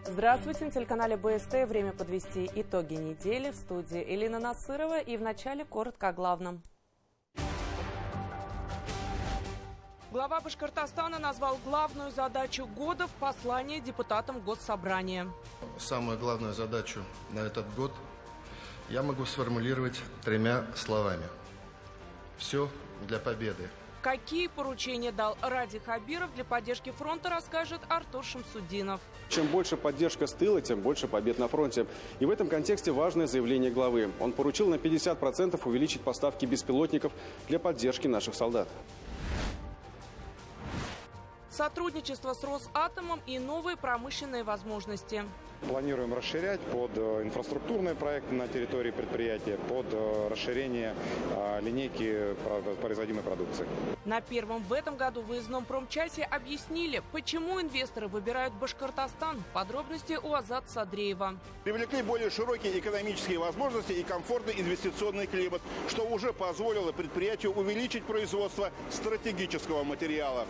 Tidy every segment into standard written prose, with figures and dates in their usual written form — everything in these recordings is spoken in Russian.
Здравствуйте, на телеканале БСТ. Время подвести итоги недели. В студии Элина Насырова. И вначале коротко о главном. Глава Башкортостана назвал главную задачу года в послании депутатам Госсобрания. Самую главную задачу на этот год я могу сформулировать 3 словами. Все для победы. Какие поручения дал Ради Хабиров для поддержки фронта, расскажет Артур Шамсудинов. Чем больше поддержка с тыла, тем больше побед на фронте. И в этом контексте важное заявление главы. Он поручил на 50% увеличить поставки беспилотников для поддержки наших солдат. Сотрудничество с Росатомом и новые промышленные возможности. Планируем расширять под инфраструктурные проекты на территории предприятия, под расширение линейки производимой продукции. На первом в этом году выездном промчасе объяснили, почему инвесторы выбирают Башкортостан. Подробности у Азат Садреева. Привлекли более широкие экономические возможности и комфортный инвестиционный климат, что уже позволило предприятию увеличить производство стратегического материала.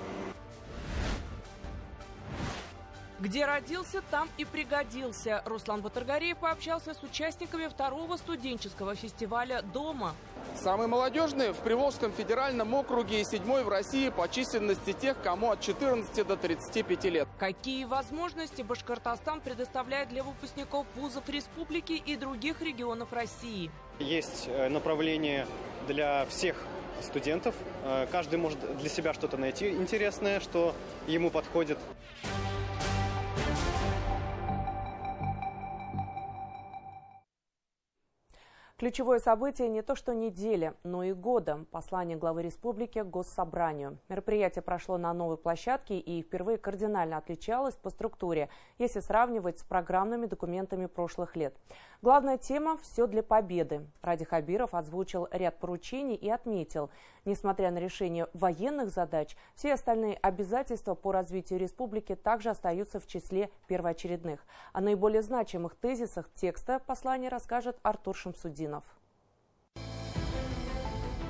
Где родился, там и пригодился. Руслан Батыргариев пообщался с участниками второго студенческого фестиваля «Дома». Самый молодежный в Приволжском федеральном округе и 7-й в России по численности тех, кому от 14 до 35 лет. Какие возможности Башкортостан предоставляет для выпускников вузов республики и других регионов России? Есть направление для всех студентов. Каждый может для себя что-то найти интересное, что ему подходит. Ключевое событие не то что недели, но и года. Послание главы республики к Госсобранию. Мероприятие прошло на новой площадке и впервые кардинально отличалось по структуре, если сравнивать с программными документами прошлых лет. Главная тема – «Все для победы». Ради Хабиров озвучил ряд поручений и отметил, несмотря на решение военных задач, все остальные обязательства по развитию республики также остаются в числе первоочередных. О наиболее значимых тезисах текста послания расскажет Артур Шамсудинов.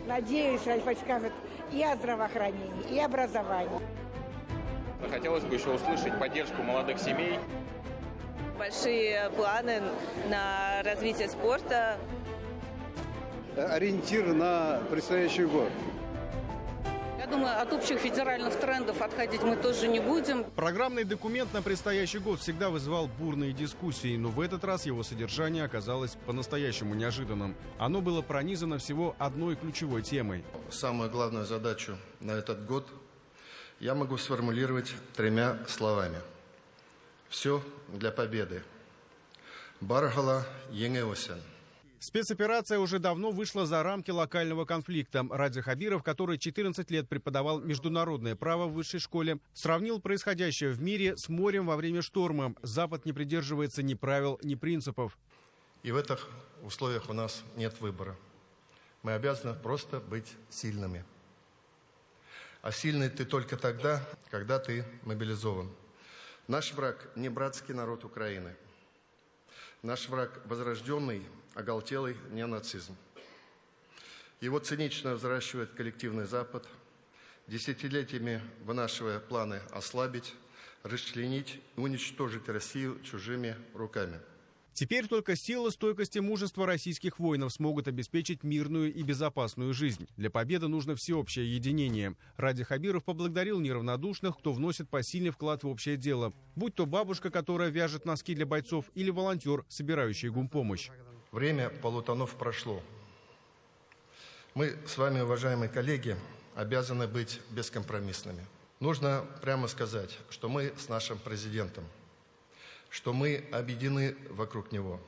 Надеюсь, Альфа скажет и о здравоохранении, и образовании. Хотелось бы еще услышать поддержку молодых семей. Большие планы на развитие спорта. Ориентир на предстоящий год. Я думаю, от общих федеральных трендов отходить мы тоже не будем. Программный документ на предстоящий год всегда вызывал бурные дискуссии, но в этот раз его содержание оказалось по-настоящему неожиданным. Оно было пронизано всего одной ключевой темой. Самую главную задачу на этот год я могу сформулировать 3 словами. Все для победы. Баргала Еңеосен. Спецоперация уже давно вышла за рамки локального конфликта. Ради Хабиров, который 14 лет преподавал международное право в высшей школе, сравнил происходящее в мире с морем во время шторма. Запад не придерживается ни правил, ни принципов. И в этих условиях у нас нет выбора. Мы обязаны просто быть сильными. А сильный ты только тогда, когда ты мобилизован. Наш враг не братский народ Украины. Наш враг возрожденный, оголтелый неонацизм. Его цинично взращивает коллективный Запад, десятилетиями вынашивая планы ослабить, расчленить и уничтожить Россию чужими руками. Теперь только сила, стойкость и мужество российских воинов смогут обеспечить мирную и безопасную жизнь. Для победы нужно всеобщее единение. Ради Хабиров поблагодарил неравнодушных, кто вносит посильный вклад в общее дело. Будь то бабушка, которая вяжет носки для бойцов, или волонтер, собирающий гумпомощь. Время полутонов прошло. Мы с вами, уважаемые коллеги, обязаны быть бескомпромиссными. Нужно прямо сказать, что мы с нашим президентом, что мы объединены вокруг него.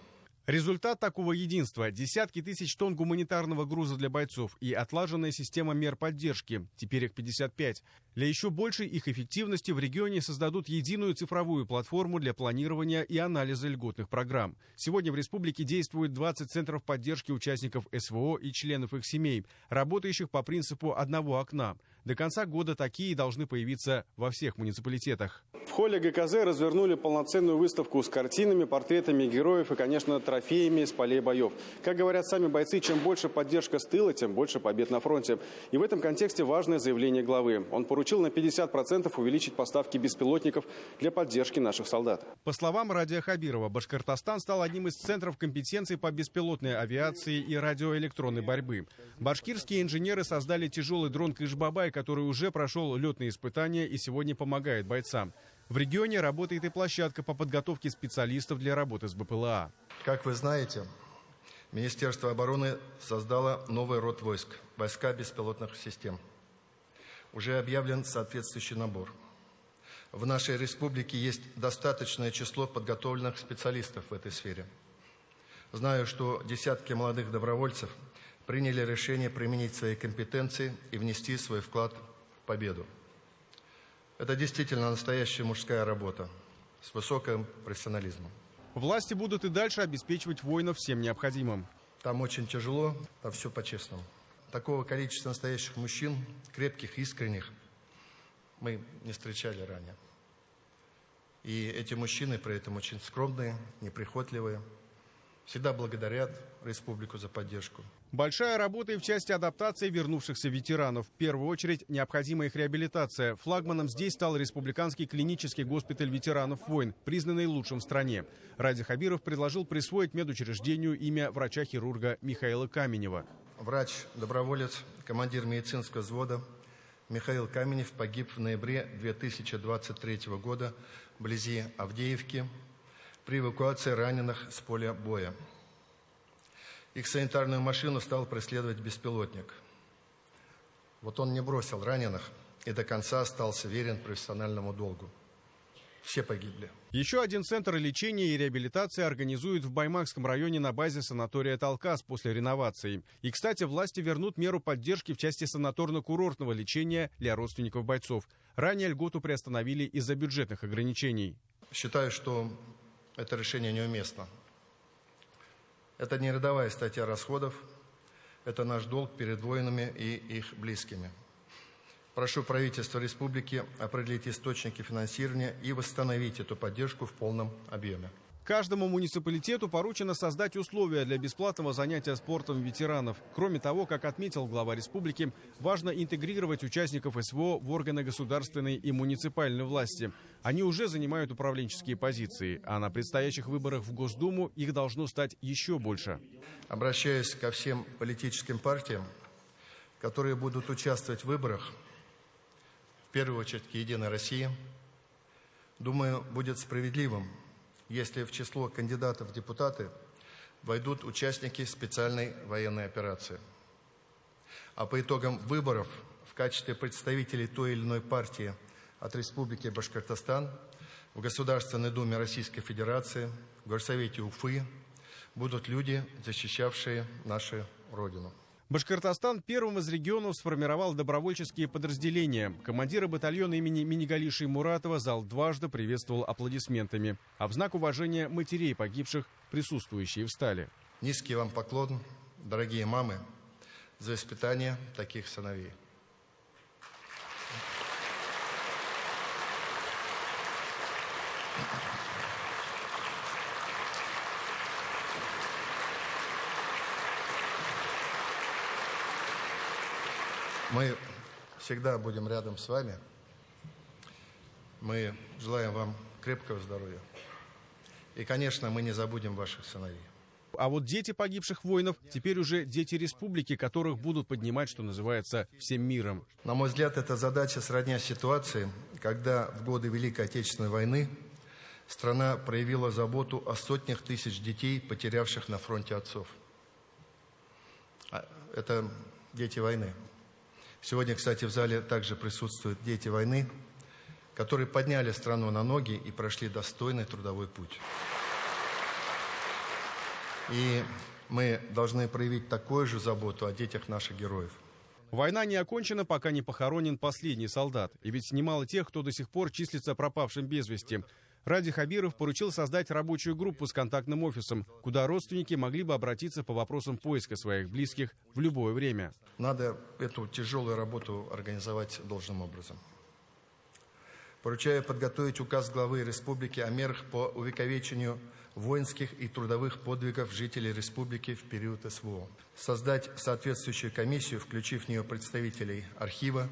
Результат такого единства – десятки тысяч тонн гуманитарного груза для бойцов и отлаженная система мер поддержки, теперь их 55. Для еще большей их эффективности в регионе создадут единую цифровую платформу для планирования и анализа льготных программ. Сегодня в республике действует 20 центров поддержки участников СВО и членов их семей, работающих по принципу одного окна. До конца года такие должны появиться во всех муниципалитетах. В холле ГКЗ развернули полноценную выставку с картинами, портретами героев и, конечно, трофеями с полей боев. Как говорят сами бойцы, чем больше поддержка с тыла, тем больше побед на фронте. И в этом контексте важное заявление главы. Он поручил на 50% увеличить поставки беспилотников для поддержки наших солдат. По словам Радия Хабирова, Башкортостан стал одним из центров компетенции по беспилотной авиации и радиоэлектронной борьбы. Башкирские инженеры создали тяжелый дрон «Кыш-Бабай», который уже прошел летные испытания и сегодня помогает бойцам. В регионе работает и площадка по подготовке специалистов для работы с БПЛА. Как вы знаете, Министерство обороны создало новый род войск – войска беспилотных систем. Уже объявлен соответствующий набор. В нашей республике есть достаточное число подготовленных специалистов в этой сфере. Знаю, что десятки молодых добровольцев приняли решение применить свои компетенции и внести свой вклад в победу. Это действительно настоящая мужская работа с высоким профессионализмом. Власти будут и дальше обеспечивать воинов всем необходимым. Там очень тяжело, там все по-честному. Такого количества настоящих мужчин, крепких, искренних, мы не встречали ранее. И эти мужчины при этом очень скромные, неприхотливые, всегда благодарят республику за поддержку. Большая работа и в части адаптации вернувшихся ветеранов. В первую очередь необходима их реабилитация. Флагманом здесь стал Республиканский клинический госпиталь ветеранов войн, признанный лучшим в стране. Радий Хабиров предложил присвоить медучреждению имя врача-хирурга Михаила Каменева. Врач-доброволец, командир медицинского взвода Михаил Каменев погиб в ноябре 2023 года вблизи Авдеевки при эвакуации раненых с поля боя. Их санитарную машину стал преследовать беспилотник. Вот он не бросил раненых и до конца остался верен профессиональному долгу. Все погибли. Еще один центр лечения и реабилитации организуют в Баймакском районе на базе санатория «Талкас» после реновации. И, кстати, власти вернут меру поддержки в части санаторно-курортного лечения для родственников бойцов. Ранее льготу приостановили из-за бюджетных ограничений. Считаю, что это решение неуместно. Это не рядовая статья расходов, это наш долг перед воинами и их близкими. Прошу правительство республики определить источники финансирования и восстановить эту поддержку в полном объеме. Каждому муниципалитету поручено создать условия для бесплатного занятия спортом ветеранов. Кроме того, как отметил глава республики, важно интегрировать участников СВО в органы государственной и муниципальной власти. Они уже занимают управленческие позиции, а на предстоящих выборах в Госдуму их должно стать еще больше. Обращаюсь ко всем политическим партиям, которые будут участвовать в выборах, в первую очередь к «Единой России». Думаю, будет справедливым, если в число кандидатов в депутаты войдут участники специальной военной операции. А по итогам выборов в качестве представителей той или иной партии от Республики Башкортостан в Государственной Думе Российской Федерации, в Горсовете Уфы будут люди, защищавшие нашу Родину. Башкортостан первым из регионов сформировал добровольческие подразделения. Командира батальона имени Минигали Шеймуратова зал дважды приветствовал аплодисментами. А в знак уважения матерей погибших присутствующие встали. Низкий вам поклон, дорогие мамы, за воспитание таких сыновей. Мы всегда будем рядом с вами. Мы желаем вам крепкого здоровья. И, конечно, мы не забудем ваших сыновей. А вот дети погибших воинов теперь уже дети республики, которых будут поднимать, что называется, всем миром. На мой взгляд, эта задача сродня ситуации, когда в годы Великой Отечественной войны страна проявила заботу о сотнях тысяч детей, потерявших на фронте отцов. Это дети войны. Сегодня, кстати, в зале также присутствуют дети войны, которые подняли страну на ноги и прошли достойный трудовой путь. И мы должны проявить такую же заботу о детях наших героев. Война не окончена, пока не похоронен последний солдат. И ведь немало тех, кто до сих пор числится пропавшим без вести. Ради Хабиров поручил создать рабочую группу с контактным офисом, куда родственники могли бы обратиться по вопросам поиска своих близких в любое время. Надо эту тяжелую работу организовать должным образом. Поручаю подготовить указ главы республики о мерах по увековечению воинских и трудовых подвигов жителей республики в период СВО. Создать соответствующую комиссию, включив в нее представителей архива,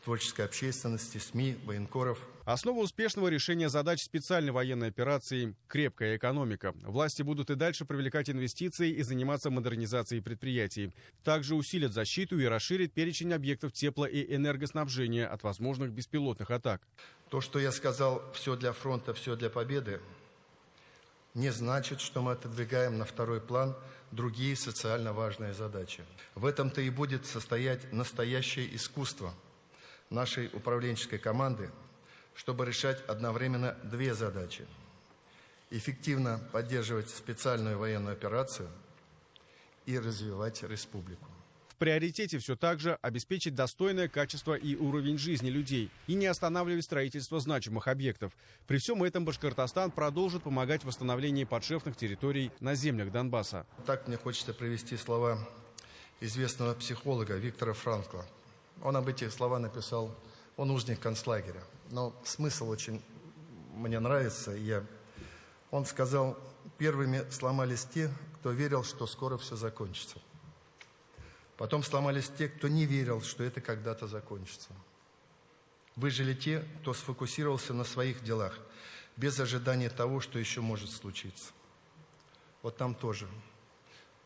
творческой общественности, СМИ, военкоров. Основа успешного решения задач специальной военной операции – крепкая экономика. Власти будут и дальше привлекать инвестиции и заниматься модернизацией предприятий. Также усилят защиту и расширят перечень объектов тепло- и энергоснабжения от возможных беспилотных атак. То, что я сказал «все для фронта, все для победы», не значит, что мы отодвигаем на второй план другие социально важные задачи. В этом-то и будет состоять настоящее искусство нашей управленческой команды, чтобы решать одновременно две задачи: эффективно поддерживать специальную военную операцию и развивать республику. В приоритете все так же обеспечить достойное качество и уровень жизни людей и не останавливать строительство значимых объектов. При всем этом Башкортостан продолжит помогать в восстановлении подшефных территорий на землях Донбасса. Так мне хочется привести слова известного психолога Виктора Франкла. Он об этих словах написал, он узник концлагеря. Но смысл очень мне нравится. Он сказал: первыми сломались те, кто верил, что скоро все закончится. Потом сломались те, кто не верил, что это когда-то закончится. Выжили те, кто сфокусировался на своих делах, без ожидания того, что еще может случиться. Вот там тоже.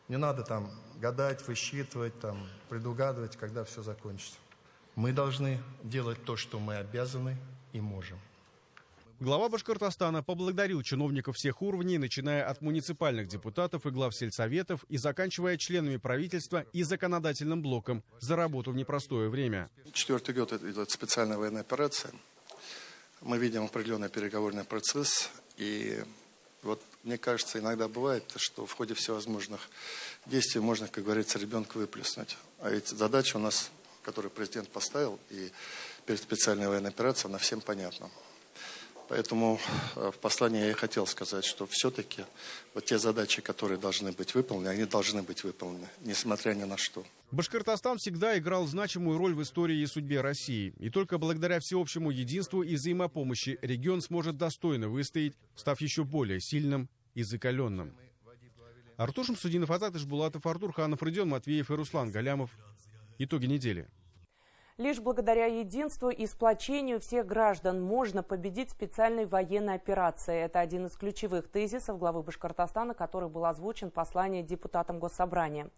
Не надо там гадать, высчитывать, там, предугадывать, когда все закончится. Мы должны делать то, что мы обязаны и можем. Глава Башкортостана поблагодарил чиновников всех уровней, начиная от муниципальных депутатов и глав сельсоветов и заканчивая членами правительства и законодательным блоком за работу в непростое время. 4-й год идет специальная военная операция. Мы видим определенный переговорный процесс. И вот мне кажется, иногда бывает, что в ходе всевозможных действий можно, как говорится, ребенка выплеснуть. А ведь задача у нас, которую президент поставил, и перед специальной военной операцией, она всем понятна. Поэтому в послании я и хотел сказать, что все-таки вот те задачи, которые должны быть выполнены, они должны быть выполнены, несмотря ни на что. Башкортостан всегда играл значимую роль в истории и судьбе России. И только благодаря всеобщему единству и взаимопомощи регион сможет достойно выстоять, став еще более сильным и закаленным. Артур Шамсудинов, Азат Ишбулатов, Артур Ханов, Родион Матвеев и Руслан Галямов. Итоги недели. Лишь благодаря единству и сплочению всех граждан можно победить специальной военной операции. Это один из ключевых тезисов главы Башкортостана, который был озвучен в послании депутатам Госсобрания.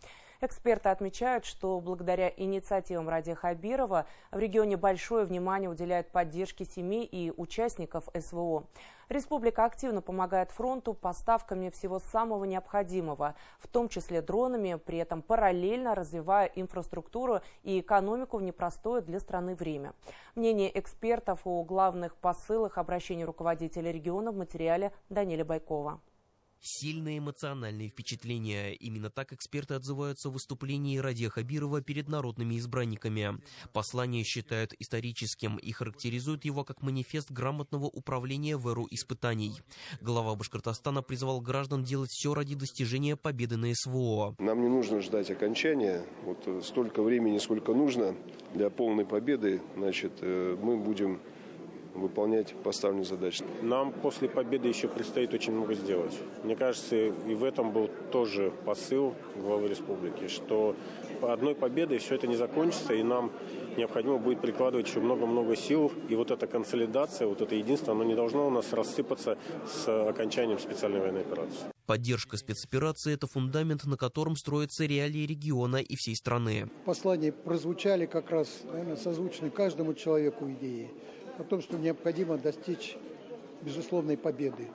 Эксперты отмечают, что благодаря инициативам Ради Хабирова в регионе большое внимание уделяют поддержке семей и участников СВО. Республика активно помогает фронту поставками всего самого необходимого, в том числе дронами, при этом параллельно развивая инфраструктуру и экономику в непростое для страны время. Мнение экспертов о главных посылах обращений руководителя региона в материале Даниэля Байкова. Сильные эмоциональные впечатления. Именно так эксперты отзываются в выступлении Ради Хабирова перед народными избранниками. Послание считают историческим и характеризуют его как манифест грамотного управления в эру испытаний. Глава Башкортостана призвал граждан делать все ради достижения победы на СВО. Нам не нужно ждать окончания. Вот столько времени, сколько нужно для полной победы, значит, мы будем выполнять поставленные задачи. Нам после победы еще предстоит очень много сделать. Мне кажется, и в этом был тоже посыл главы республики, что одной победой все это не закончится, и нам необходимо будет прикладывать еще много-много сил. И вот эта консолидация, вот это единство, оно не должно у нас рассыпаться с окончанием специальной военной операции. Поддержка спецоперации – это фундамент, на котором строятся реалии региона и всей страны. В послании прозвучали как раз, наверное, созвучны каждому человеку идеи о том, что необходимо достичь безусловной победы,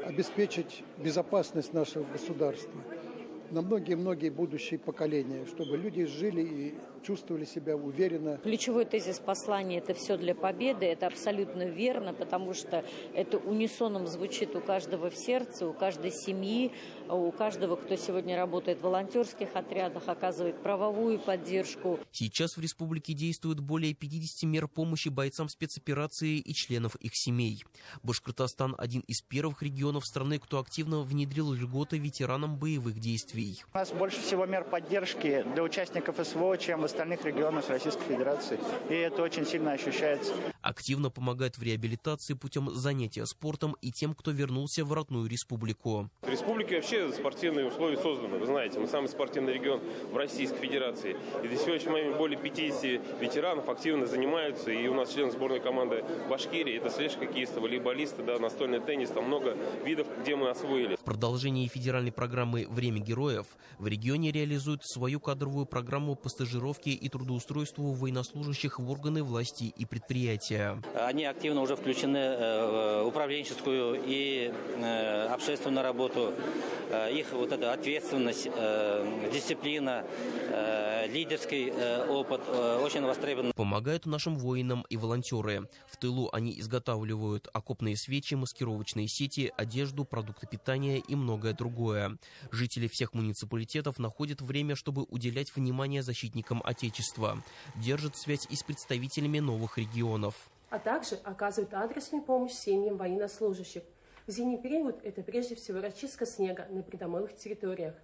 обеспечить безопасность нашего государства на многие-многие будущие поколения, чтобы люди жили и чувствовали себя уверенно. Ключевой тезис послания – это все для победы. Это абсолютно верно, потому что это унисоном звучит у каждого в сердце, у каждой семьи. у каждого, кто сегодня работает в волонтерских отрядах, оказывает правовую поддержку. Сейчас в республике действует более 50 мер помощи бойцам спецоперации и членов их семей. Башкортостан – один из первых регионов страны, кто активно внедрил льготы ветеранам боевых действий. У нас больше всего мер поддержки для участников СВО, чем в остальных регионах Российской Федерации. И это очень сильно ощущается. Активно помогает в реабилитации путем занятия спортом и тем, кто вернулся в родную республику. В республике вообще спортивные условия созданы. Вы знаете, мы самый спортивный регион в Российской Федерации. И до сегодняшнего момента более 50 ветеранов активно занимаются. И у нас член сборной команды Башкирии, это слэш-хоккеисты, волейболисты, да, настольный теннис, там много видов, где мы освоили. В продолжении федеральной программы «Время героев» в регионе реализуют свою кадровую программу по стажировке и трудоустройству военнослужащих в органы власти и предприятия. Они активно уже включены в управленческую и общественную работу. Их вот эта ответственность, дисциплина, лидерский опыт очень востребован. Помогают нашим воинам и волонтеры. В тылу они изготавливают окопные свечи, маскировочные сети, одежду, продукты питания и многое другое. Жители всех муниципалитетов находят время, чтобы уделять внимание защитникам Отечества. Держат связь и с представителями новых регионов. А также оказывают адресную помощь семьям военнослужащих. В зимний период это прежде всего расчистка снега на придомовых территориях.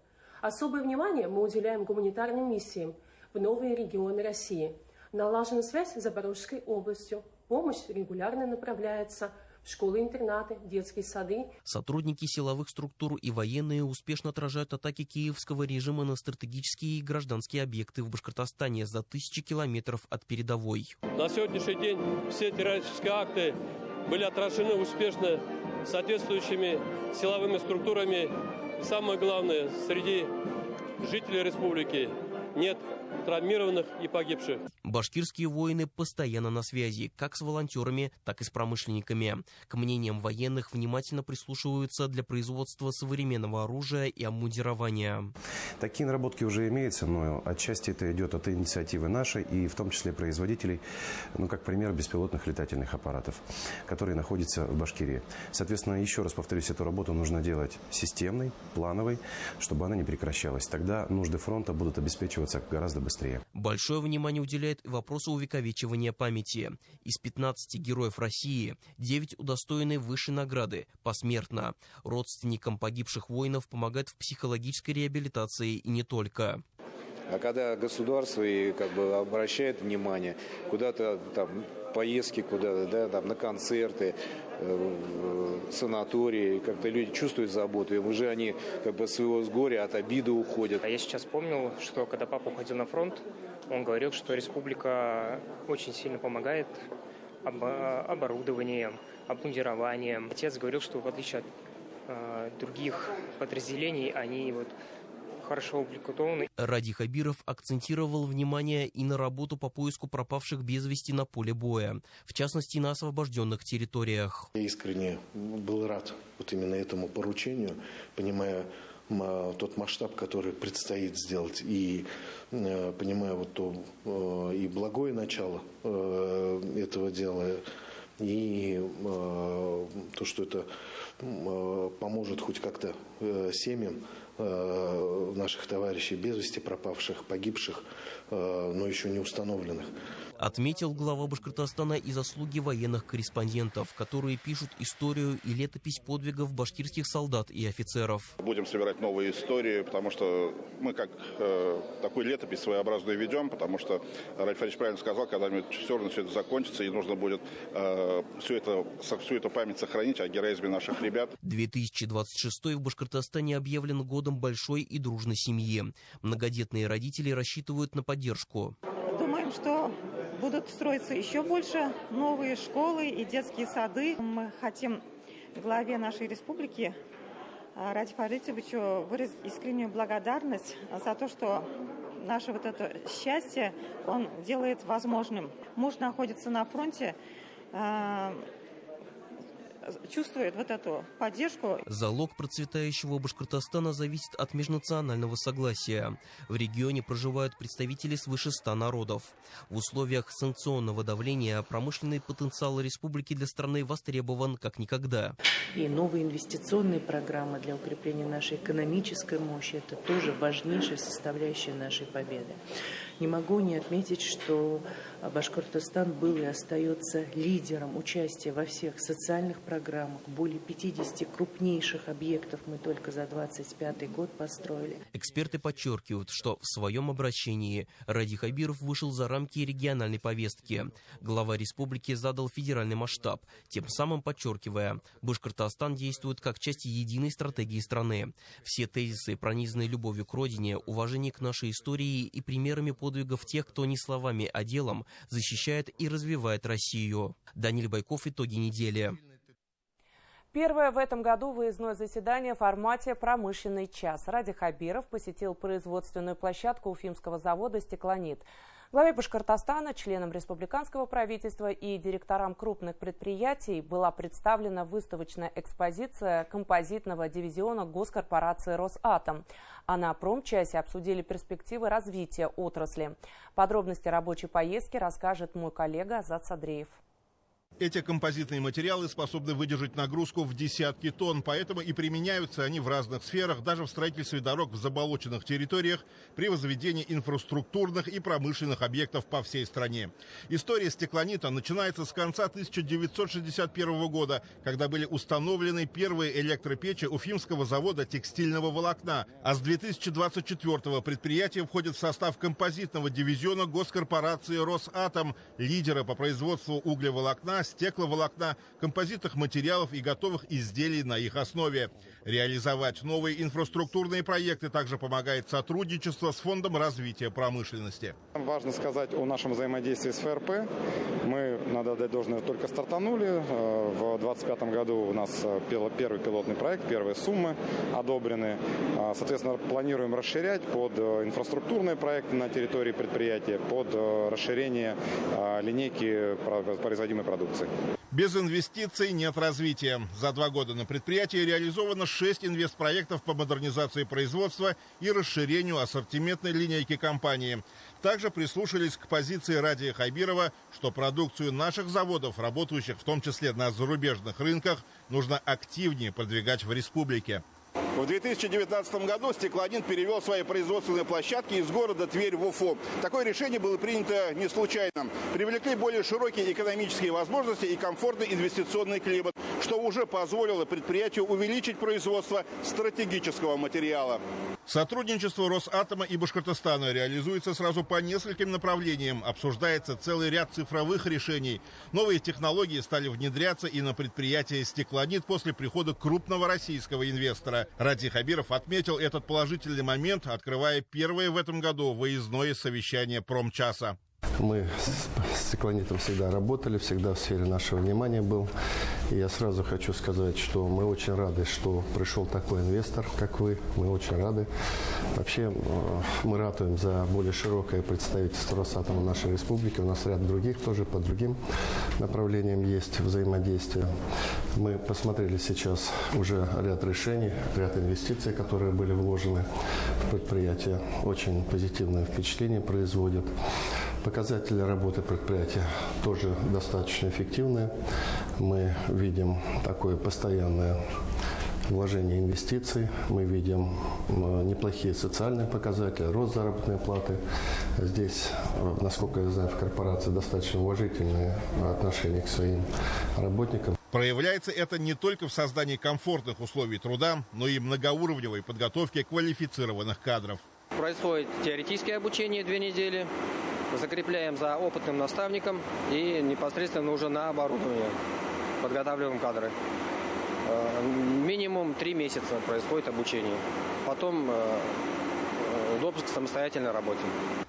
Особое внимание мы уделяем гуманитарным миссиям в новые регионы России. Налажена связь с Запорожской областью. Помощь регулярно направляется в школы-интернаты, детские сады. Сотрудники силовых структур и военные успешно отражают атаки киевского режима на стратегические и гражданские объекты в Башкортостане за 1000 километров от передовой. На сегодняшний день все террористические акты были отражены успешно соответствующими силовыми структурами. И самое главное, среди жителей республики нет травмированных и погибших. Башкирские воины постоянно на связи, как с волонтерами, так и с промышленниками. К мнениям военных внимательно прислушиваются для производства современного оружия и обмундирования. Такие наработки уже имеются, но отчасти это идет от инициативы нашей и в том числе производителей, как пример, беспилотных летательных аппаратов, которые находятся в Башкирии. Соответственно, еще раз повторюсь, эту работу нужно делать системной, плановой, чтобы она не прекращалась. Тогда нужды фронта будут обеспечиваться гораздо быстрее. Большое внимание уделяет и вопросу увековечивания памяти. Из 15 героев России 9 удостоены высшей награды посмертно. Родственникам погибших воинов помогают в психологической реабилитации и не только. А когда государство и обращает внимание куда-то там поездки куда-то, да, там на концерты, санатории, как-то люди чувствуют заботу, и уже они своего с горя от обиды уходят. Я сейчас вспомнил, что когда папа уходил на фронт, он говорил, что республика очень сильно помогает оборудованием, обмундированием. Отец говорил, что в отличие от других подразделений, они хорошо укомплектованы. Ради Хабиров акцентировал внимание и на работу по поиску пропавших без вести на поле боя, в частности на освобожденных территориях. Я искренне был рад именно этому поручению, понимая тот масштаб, который предстоит сделать, и понимая и благое начало этого дела, и то, что это поможет хоть как-то семьям наших товарищей без вести пропавших, погибших, но еще не установленных. Отметил глава Башкортостана и заслуги военных корреспондентов, которые пишут историю и летопись подвигов башкирских солдат и офицеров. Будем собирать новые истории, потому что мы такую летопись своеобразную ведем, потому что Ральф Фарич правильно сказал, когда-нибудь все равно все это закончится, и нужно будет всю эту память сохранить о героизме наших ребят. 2026 в Башкортостане объявлен годом большой и дружной семьи. Многодетные родители рассчитывают на поддержку. Думаем, что будут строиться еще больше новые школы и детские сады. Мы хотим главе нашей республики Радифу Аритовичу выразить искреннюю благодарность за то, что наше это счастье он делает возможным. Муж находится на фронте, чувствует вот эту поддержку. Залог процветающего Башкортостана зависит от межнационального согласия. В регионе проживают представители свыше 100 народов. В условиях санкционного давления промышленный потенциал республики для страны востребован как никогда. И новые инвестиционные программы для укрепления нашей экономической мощи – это тоже важнейшая составляющая нашей победы. Не могу не отметить, что Башкортостан был и остается лидером участия во всех социальных программах. Более 50 крупнейших объектов мы только за 2025 год построили. Эксперты подчеркивают, что в своем обращении Ради Хабиров вышел за рамки региональной повестки. Глава республики задал федеральный масштаб, тем самым подчеркивая, Башкортостан действует как часть единой стратегии страны. Все тезисы, пронизанные любовью к родине, уважение к нашей истории и примерами подвигов тех, кто не словами, а делом защищает и развивает Россию. Даниил Байков. Итоги недели. Первое в этом году выездное заседание в формате «Промышленный час». Ради Хабиров посетил производственную площадку уфимского завода «Стеклонит». Главе Башкортостана, членам республиканского правительства и директорам крупных предприятий была представлена выставочная экспозиция композитного дивизиона госкорпорации «Росатом». А на промчасе обсудили перспективы развития отрасли. Подробности рабочей поездки расскажет мой коллега Азат Садреев. Эти композитные материалы способны выдержать нагрузку в десятки тонн, поэтому и применяются они в разных сферах, даже в строительстве дорог в заболоченных территориях, при возведении инфраструктурных и промышленных объектов по всей стране. История «Стеклонита» начинается с конца 1961 года, когда были установлены первые электропечи уфимского завода текстильного волокна, а с 2024 предприятие входит в состав композитного дивизиона госкорпорации «Росатом», лидера по производству углеволокна, стекловолокна, композитных материалов и готовых изделий на их основе. Реализовать новые инфраструктурные проекты также помогает сотрудничество с Фондом развития промышленности. Важно сказать о нашем взаимодействии с ФРП. Мы, надо отдать должное, только стартанули. В 2025 году у нас первый пилотный проект, первые суммы одобрены. Соответственно, планируем расширять под инфраструктурные проекты на территории предприятия, под расширение линейки производимой продукции. Без инвестиций нет развития. За 2 года на предприятии реализовано 6 инвестпроектов по модернизации производства и расширению ассортиментной линейки компании. Также прислушались к позиции Радия Хабирова, что продукцию наших заводов, работающих в том числе на зарубежных рынках, нужно активнее продвигать в республике. В 2019 году «Стеклонит» перевел свои производственные площадки из города Тверь в Уфу. Такое решение было принято не случайно. Привлекли более широкие экономические возможности и комфортный инвестиционный климат, что уже позволило предприятию увеличить производство стратегического материала. Сотрудничество Росатома и Башкортостана реализуется сразу по нескольким направлениям. Обсуждается целый ряд цифровых решений. Новые технологии стали внедряться и на предприятие «Стеклонит» после прихода крупного российского инвестора. Ради Хабиров отметил этот положительный момент, открывая первое в этом году выездное совещание промчаса. Мы с «Стеклонитом» всегда работали, всегда в сфере нашего внимания был. И я сразу хочу сказать, что мы очень рады, что пришел такой инвестор, как вы. Мы очень рады. Вообще, мы ратуем за более широкое представительство Росатома в нашей республике. У нас ряд других тоже по другим направлениям есть взаимодействие. Мы посмотрели сейчас уже ряд решений, ряд инвестиций, которые были вложены в предприятие. Очень позитивное впечатление производят. Показатели работы предприятия тоже достаточно эффективные. Мы видим такое постоянное вложение инвестиций. Мы видим неплохие социальные показатели, рост заработной платы. Здесь, насколько я знаю, в корпорации достаточно уважительные отношения к своим работникам. Проявляется это не только в создании комфортных условий труда, но и многоуровневой подготовке квалифицированных кадров. Происходит теоретическое обучение 2 недели. Закрепляем за опытным наставником и непосредственно уже на оборудование подготавливаем кадры. Минимум 3 месяца происходит обучение. Потом допуск к самостоятельной работе.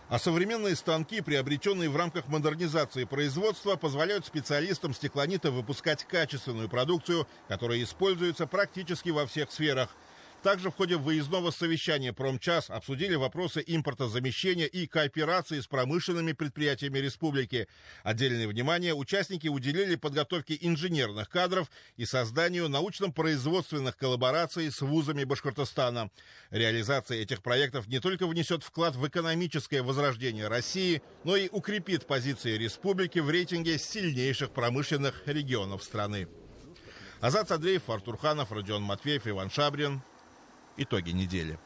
А современные станки, приобретенные в рамках модернизации производства, позволяют специалистам «Стеклонита» выпускать качественную продукцию, которая используется практически во всех сферах. Также в ходе выездного совещания «Промчас» обсудили вопросы импортозамещения и кооперации с промышленными предприятиями республики. Отдельное внимание участники уделили подготовке инженерных кадров и созданию научно-производственных коллабораций с вузами Башкортостана. Реализация этих проектов не только внесет вклад в экономическое возрождение России, но и укрепит позиции республики в рейтинге сильнейших промышленных регионов страны. Азат Садреев, Артур Ханов, Родион Матвеев, Иван Шабрин. Итоги недели.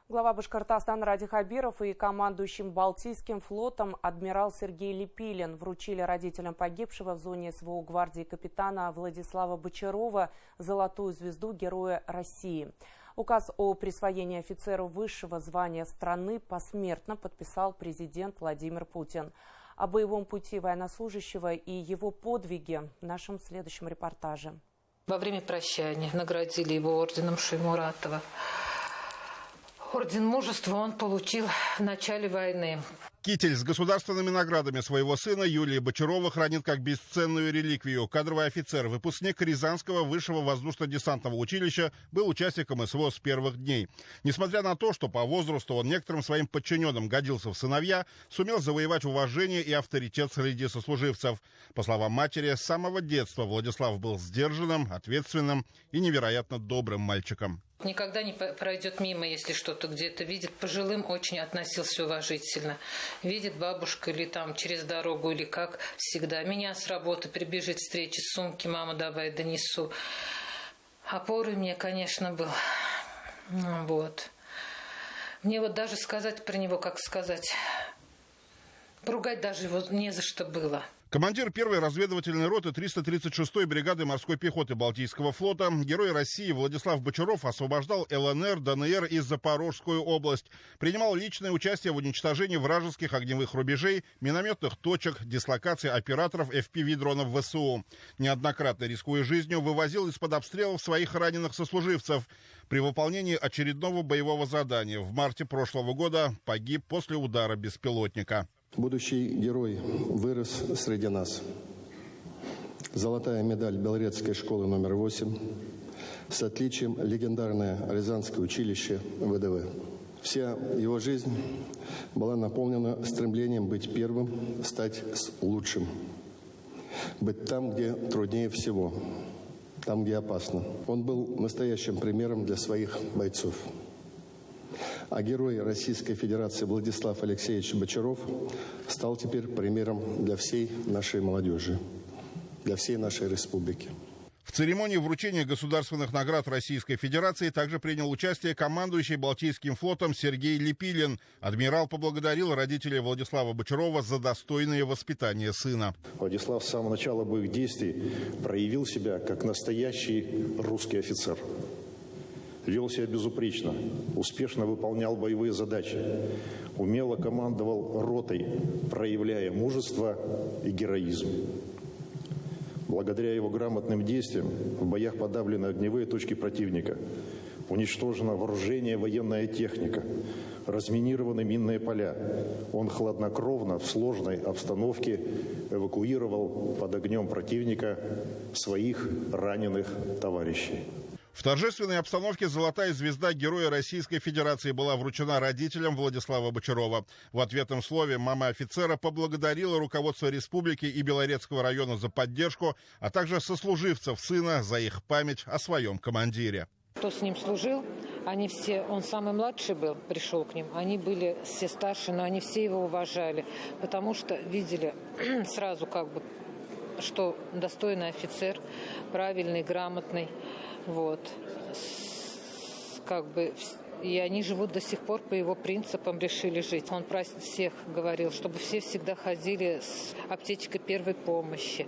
Глава Башкортостана Ради Хабиров и командующим Балтийским флотом адмирал Сергей Лепилин вручили родителям погибшего в зоне СВО гвардии капитана Владислава Бочарова золотую звезду Героя России. Указ о присвоении офицеру высшего звания страны посмертно подписал президент Владимир Путин. О боевом пути военнослужащего и его подвиге в нашем следующем репортаже. Во время прощания наградили его орденом Шаймуратова. Орден мужества он получил в начале войны. Китель с государственными наградами своего сына Юлия Бочарова хранит как бесценную реликвию. Кадровый офицер, выпускник Рязанского высшего воздушно-десантного училища, был участником СВО с первых дней. Несмотря на то, что по возрасту он некоторым своим подчиненным годился в сыновья, сумел завоевать уважение и авторитет среди сослуживцев. По словам матери, с самого детства Владислав был сдержанным, ответственным и невероятно добрым мальчиком. Никогда не пройдет мимо, если что-то где-то видит. Пожилым очень относился уважительно. Видит бабушка или там через дорогу, или как всегда. Меня с работы прибежит встречи, сумки, мама, давай донесу. Опорой мне, конечно, был. Вот. Мне вот даже сказать про него, как сказать, поругать даже его не за что было. Командир первой разведывательной роты 336-й бригады морской пехоты Балтийского флота, Герой России Владислав Бочаров освобождал ЛНР, ДНР и Запорожскую область. Принимал личное участие в уничтожении вражеских огневых рубежей, минометных точек, дислокации операторов FPV-дронов ВСУ. Неоднократно, рискуя жизнью, вывозил из-под обстрелов своих раненых сослуживцев. При выполнении очередного боевого задания в марте прошлого года погиб после удара беспилотника. Будущий герой вырос среди нас. Золотая медаль Белорецкой школы номер 8. С отличием легендарное Рязанское училище ВДВ. Вся его жизнь была наполнена стремлением быть первым, стать лучшим. Быть там, где труднее всего, там, где опасно. Он был настоящим примером для своих бойцов. А герой Российской Федерации Владислав Алексеевич Бочаров стал теперь примером для всей нашей молодежи, для всей нашей республики. В церемонии вручения государственных наград Российской Федерации также принял участие командующий Балтийским флотом Сергей Лепилин. Адмирал поблагодарил родителей Владислава Бочарова за достойное воспитание сына. Владислав с самого начала боевых действий проявил себя как настоящий русский офицер. Вел себя безупречно, успешно выполнял боевые задачи, умело командовал ротой, проявляя мужество и героизм. Благодаря его грамотным действиям в боях подавлены огневые точки противника, уничтожено вооружение, военная техника, разминированы минные поля. Он хладнокровно в сложной обстановке эвакуировал под огнем противника своих раненых товарищей. В торжественной обстановке золотая звезда Героя Российской Федерации была вручена родителям Владислава Бочарова. В ответном слове мама офицера поблагодарила руководство республики и Белорецкого района за поддержку, а также сослуживцев сына за их память о своем командире. Кто с ним служил, они все, он самый младший был, пришел к ним, они были все старше, но они все его уважали, потому что видели сразу что достойный офицер, правильный, грамотный. Вот. И они живут до сих пор по его принципам, решили жить. Он просит всех, говорил, чтобы все всегда ходили с аптечкой первой помощи,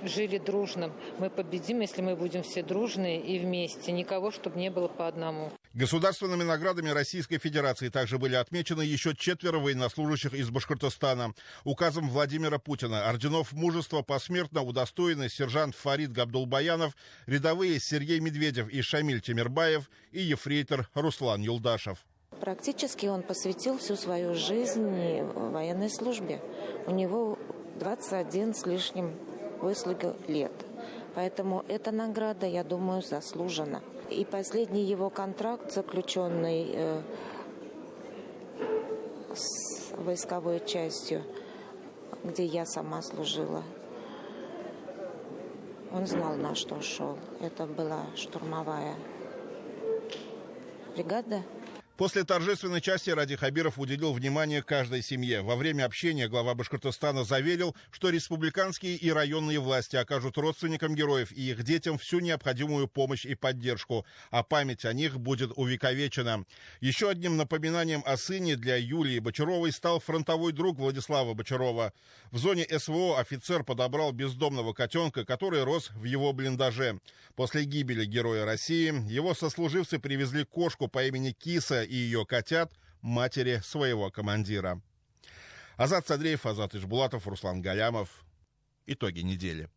жили дружным. Мы победим, если мы будем все дружные и вместе, никого, чтобы не было по одному. Государственными наградами Российской Федерации также были отмечены еще 4 военнослужащих из Башкортостана. Указом Владимира Путина орденов мужества посмертно удостоены сержант Фарид Габдулбаянов, рядовые Сергей Медведев и Шамиль Темирбаев и ефрейтор Руслан Юлдашев. Практически он посвятил всю свою жизнь военной службе. У него 21 с лишним выслуги лет. Поэтому эта награда, я думаю, заслужена. И последний его контракт, заключенный с войсковой частью, где я сама служила, он знал, на что шел. Это была штурмовая бригада. После торжественной части Ради Хабиров уделил внимание каждой семье. Во время общения глава Башкортостана заверил, что республиканские и районные власти окажут родственникам героев и их детям всю необходимую помощь и поддержку, а память о них будет увековечена. Еще одним напоминанием о сыне для Юлии Бочаровой стал фронтовой друг Владислава Бочарова. В зоне СВО офицер подобрал бездомного котенка, который рос в его блиндаже. После гибели Героя России его сослуживцы привезли кошку по имени Киса и ее котят матери своего командира. Азат Садреев, Азат Ишбулатов, Руслан Галямов. Итоги недели.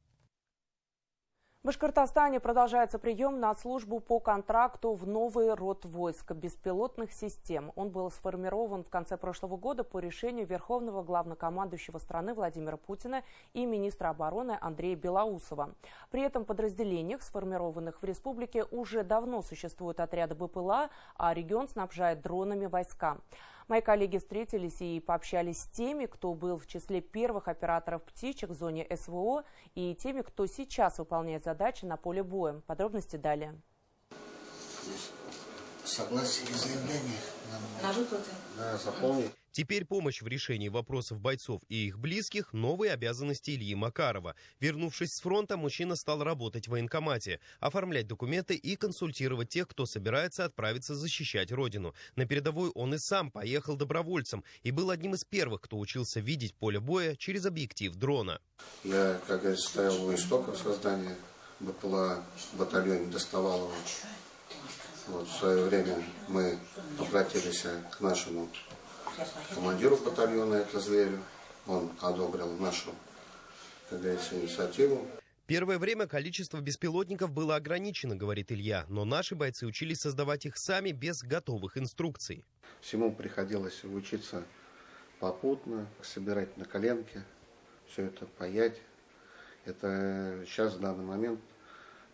В Башкортостане продолжается прием на службу по контракту в новый род войск беспилотных систем. Он был сформирован в конце прошлого года по решению Верховного главнокомандующего страны Владимира Путина и министра обороны Андрея Белоусова. При этом в подразделениях, сформированных в республике, уже давно существуют отряды БПЛА, а регион снабжает дронами войска. Мои коллеги встретились и пообщались с теми, кто был в числе первых операторов птичек в зоне СВО, и теми, кто сейчас выполняет задачи на поле боя. Подробности далее. Согласие и заявление на выплаты. Да, заполнить. Теперь помощь в решении вопросов бойцов и их близких – новые обязанности Ильи Макарова. Вернувшись с фронта, мужчина стал работать в военкомате, оформлять документы и консультировать тех, кто собирается отправиться защищать родину. На передовую он и сам поехал добровольцем и был одним из первых, кто учился видеть поле боя через объектив дрона. Я, как говорится, стоял у истоков создания БПЛА, батальон доставал его. Вот, в свое время мы обратились к нашему командиру батальона, это Зверю. Он одобрил нашу, как говорится, инициативу. Первое время количество беспилотников было ограничено, говорит Илья, но наши бойцы учились создавать их сами без готовых инструкций. Всему приходилось учиться попутно, собирать на коленке, все это паять. Это сейчас в данный момент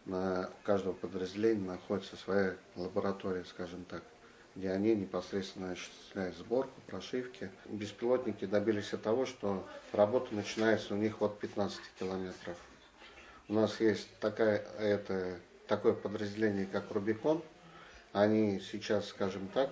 на каждом подразделении находится своя лаборатория, скажем так, где они непосредственно осуществляют сборку, прошивки. Беспилотники добились того, что работа начинается у них от 15 километров. У нас есть такое подразделение, как «Рубикон». Они сейчас, скажем так,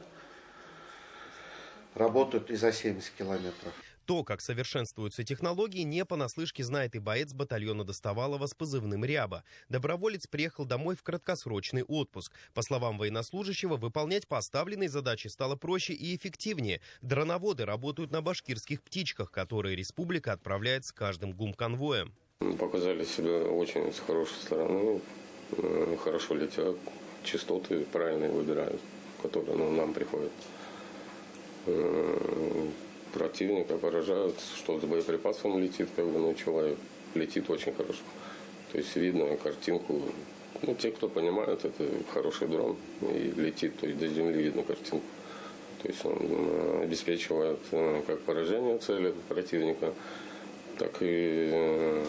работают и за 70 километров. То, как совершенствуются технологии, не понаслышке знает и боец батальона Достовалова с позывным «Ряба». Доброволец приехал домой в краткосрочный отпуск. По словам военнослужащего, выполнять поставленные задачи стало проще и эффективнее. Дроноводы работают на башкирских птичках, которые республика отправляет с каждым гумконвоем. Показали себя очень с хорошей стороны. Хорошо летят, частоты правильные выбирают, которые нам приходят. Противника поражают, что с боеприпасом летит, человек летит очень хорошо. То есть видно картинку. Те, кто понимают, это хороший дрон и летит, то есть до земли видно картинку. То есть он обеспечивает как поражение цели противника, так и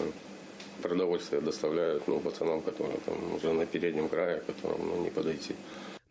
продовольствие доставляют пацанам, которые там уже на переднем крае, которым не подойти.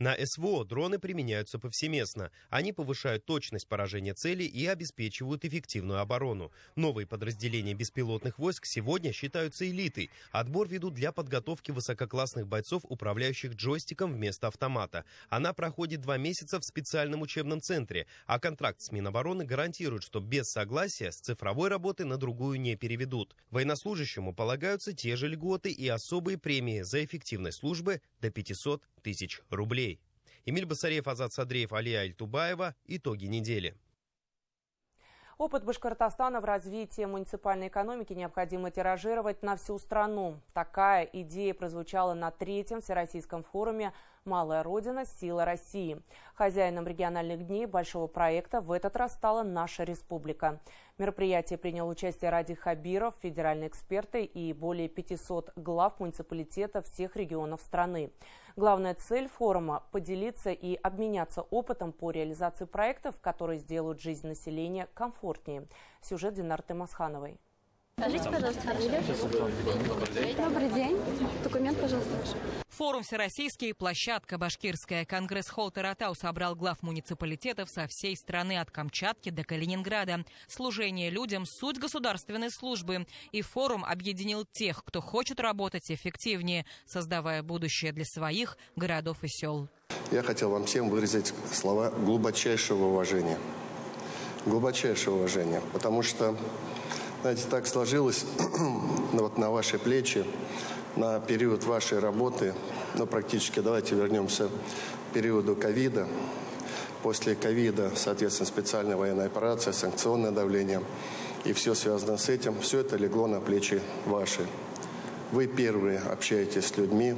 На СВО дроны применяются повсеместно. Они повышают точность поражения цели и обеспечивают эффективную оборону. Новые подразделения беспилотных войск сегодня считаются элитой. Отбор ведут для подготовки высококлассных бойцов, управляющих джойстиком вместо автомата. Она проходит 2 месяца в специальном учебном центре, а контракт с Минобороны гарантирует, что без согласия с цифровой работы на другую не переведут. Военнослужащему полагаются те же льготы и особые премии за эффективность службы до 500 тысяч рублей. Эмиль Басареев, Азат Садреев, Алия Альтубаева. Итоги недели. Опыт Башкортостана в развитии муниципальной экономики необходимо тиражировать на всю страну. Такая идея прозвучала на 3-м Всероссийском форуме «Малая Родина. Сила России». Хозяином региональных дней большого проекта в этот раз стала наша республика. В мероприятии принял участие Ради Хабиров, федеральные эксперты и более 500 глав муниципалитетов всех регионов страны. Главная цель форума – поделиться и обменяться опытом по реализации проектов, которые сделают жизнь населения комфортнее. Сюжет Динары Масхановой. Скажите, пожалуйста, фамилию. Добрый день. Документ, пожалуйста, ваш. Форум «Всероссийский», площадка «Башкирская». Конгресс-холл Таратау собрал глав муниципалитетов со всей страны от Камчатки до Калининграда. Служение людям – суть государственной службы. И форум объединил тех, кто хочет работать эффективнее, создавая будущее для своих городов и сел. Я хотел вам всем выразить слова глубочайшего уважения. Глубочайшего уважения. Потому что, знаете, так сложилось вот на ваши плечи, на период вашей работы, практически, давайте вернемся к периоду ковида. После ковида, соответственно, специальная военная операция, санкционное давление и все связано с этим. Все это легло на плечи ваши. Вы первые общаетесь с людьми,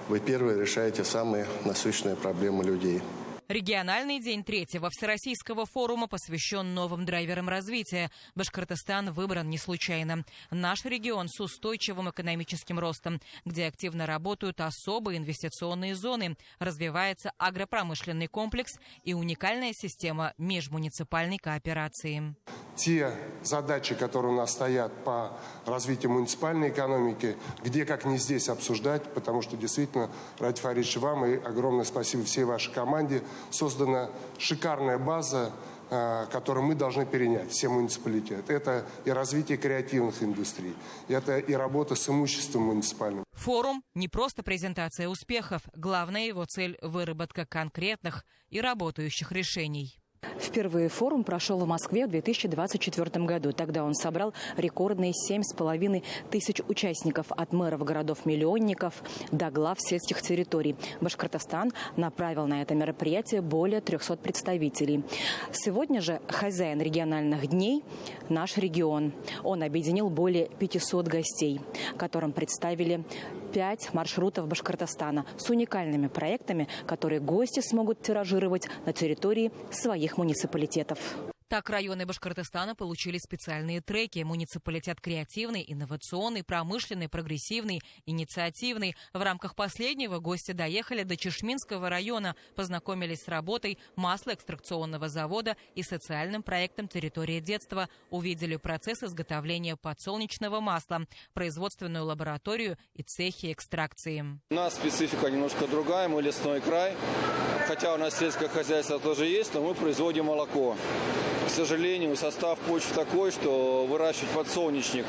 вы первые решаете самые насущные проблемы людей. Региональный день третьего Всероссийского форума посвящен новым драйверам развития. Башкортостан выбран не случайно. Наш регион с устойчивым экономическим ростом, где активно работают особые инвестиционные зоны, развивается агропромышленный комплекс и уникальная система межмуниципальной кооперации. Те задачи, которые у нас стоят по развитию муниципальной экономики, где как не здесь обсуждать, потому что действительно, Радик Фаридович, вам и огромное спасибо всей вашей команде. Создана шикарная база, которую мы должны перенять, все муниципалитеты. Это и развитие креативных индустрий, это и работа с имуществом муниципальным. Форум – не просто презентация успехов. Главная его цель – выработка конкретных и работающих решений. Впервые форум прошел в Москве в 2024 году. Тогда он собрал рекордные 7,5 тысяч участников от мэров городов-миллионников до глав сельских территорий. Башкортостан направил на это мероприятие более 300 представителей. Сегодня же хозяин региональных дней – наш регион. Он объединил более 500 гостей, которым представили 5 маршрутов Башкортостана с уникальными проектами, которые гости смогут тиражировать на территории своих муниципалитетов. Так районы Башкортостана получили специальные треки. Муниципалитет креативный, инновационный, промышленный, прогрессивный, инициативный. В рамках последнего гости доехали до Чешминского района, познакомились с работой маслоэкстракционного завода и социальным проектом «Территория детства», увидели процесс изготовления подсолнечного масла, производственную лабораторию и цехи экстракции. У нас специфика немножко другая, мы лесной край. Хотя у нас сельское хозяйство тоже есть, но мы производим молоко. К сожалению, состав почв такой, что выращивать подсолнечник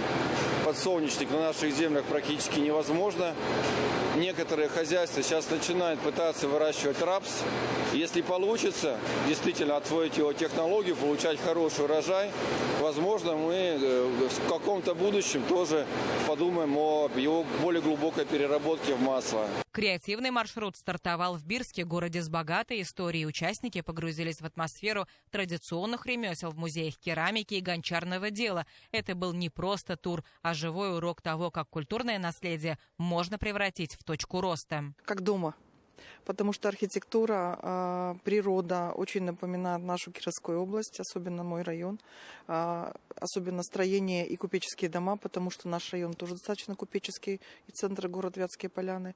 на наших землях практически невозможно. Некоторые хозяйства сейчас начинают пытаться выращивать рапс. Если получится действительно освоить его технологию, получать хороший урожай, возможно, мы в каком-то будущем тоже подумаем о его более глубокой переработке в масло. Креативный маршрут стартовал в Бирске, городе с богатой историей. Участники погрузились в атмосферу традиционных ремесел в музеях керамики и гончарного дела. Это был не просто тур, а живой урок того, как культурное наследие можно превратить в точку роста. Как дома. Потому что архитектура, природа очень напоминает нашу Кировскую область, особенно мой район, особенно строение и купеческие дома, потому что наш район тоже достаточно купеческий, и центр город Вятские Поляны.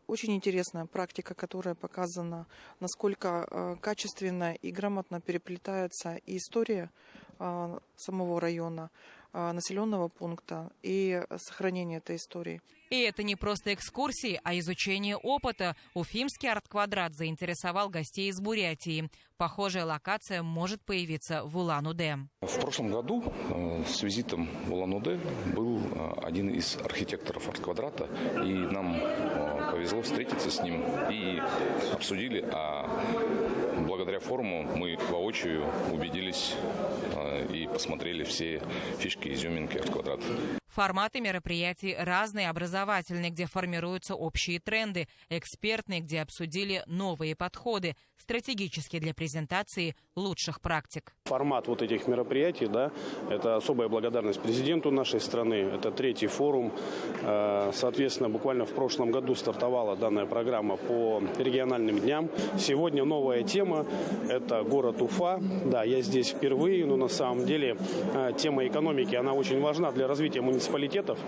Очень интересная практика, которая показана, насколько качественно и грамотно переплетается и история самого района, населенного пункта и сохранение этой истории. И это не просто экскурсии, а изучение опыта. Уфимский арт-квадрат заинтересовал гостей из Бурятии. Похожая локация может появиться в Улан-Удэ. В прошлом году с визитом в Улан-Удэ был один из архитекторов арт-квадрата, и нам повезло встретиться с ним и обсудили, а благодаря форуму мы воочию убедились и посмотрели все фишки и изюминки арт-квадрата. Форматы мероприятий разные: образовательные, где формируются общие тренды, экспертные, где обсудили новые подходы, стратегические для презентации лучших практик. Формат вот этих мероприятий, это особая благодарность президенту нашей страны, это 3-й форум. Соответственно, буквально в прошлом году стартовала данная программа по региональным дням. Сегодня новая тема, это город Уфа. Да, я здесь впервые, но на самом деле тема экономики, она очень важна для развития муниципалитета. муниципалитетов.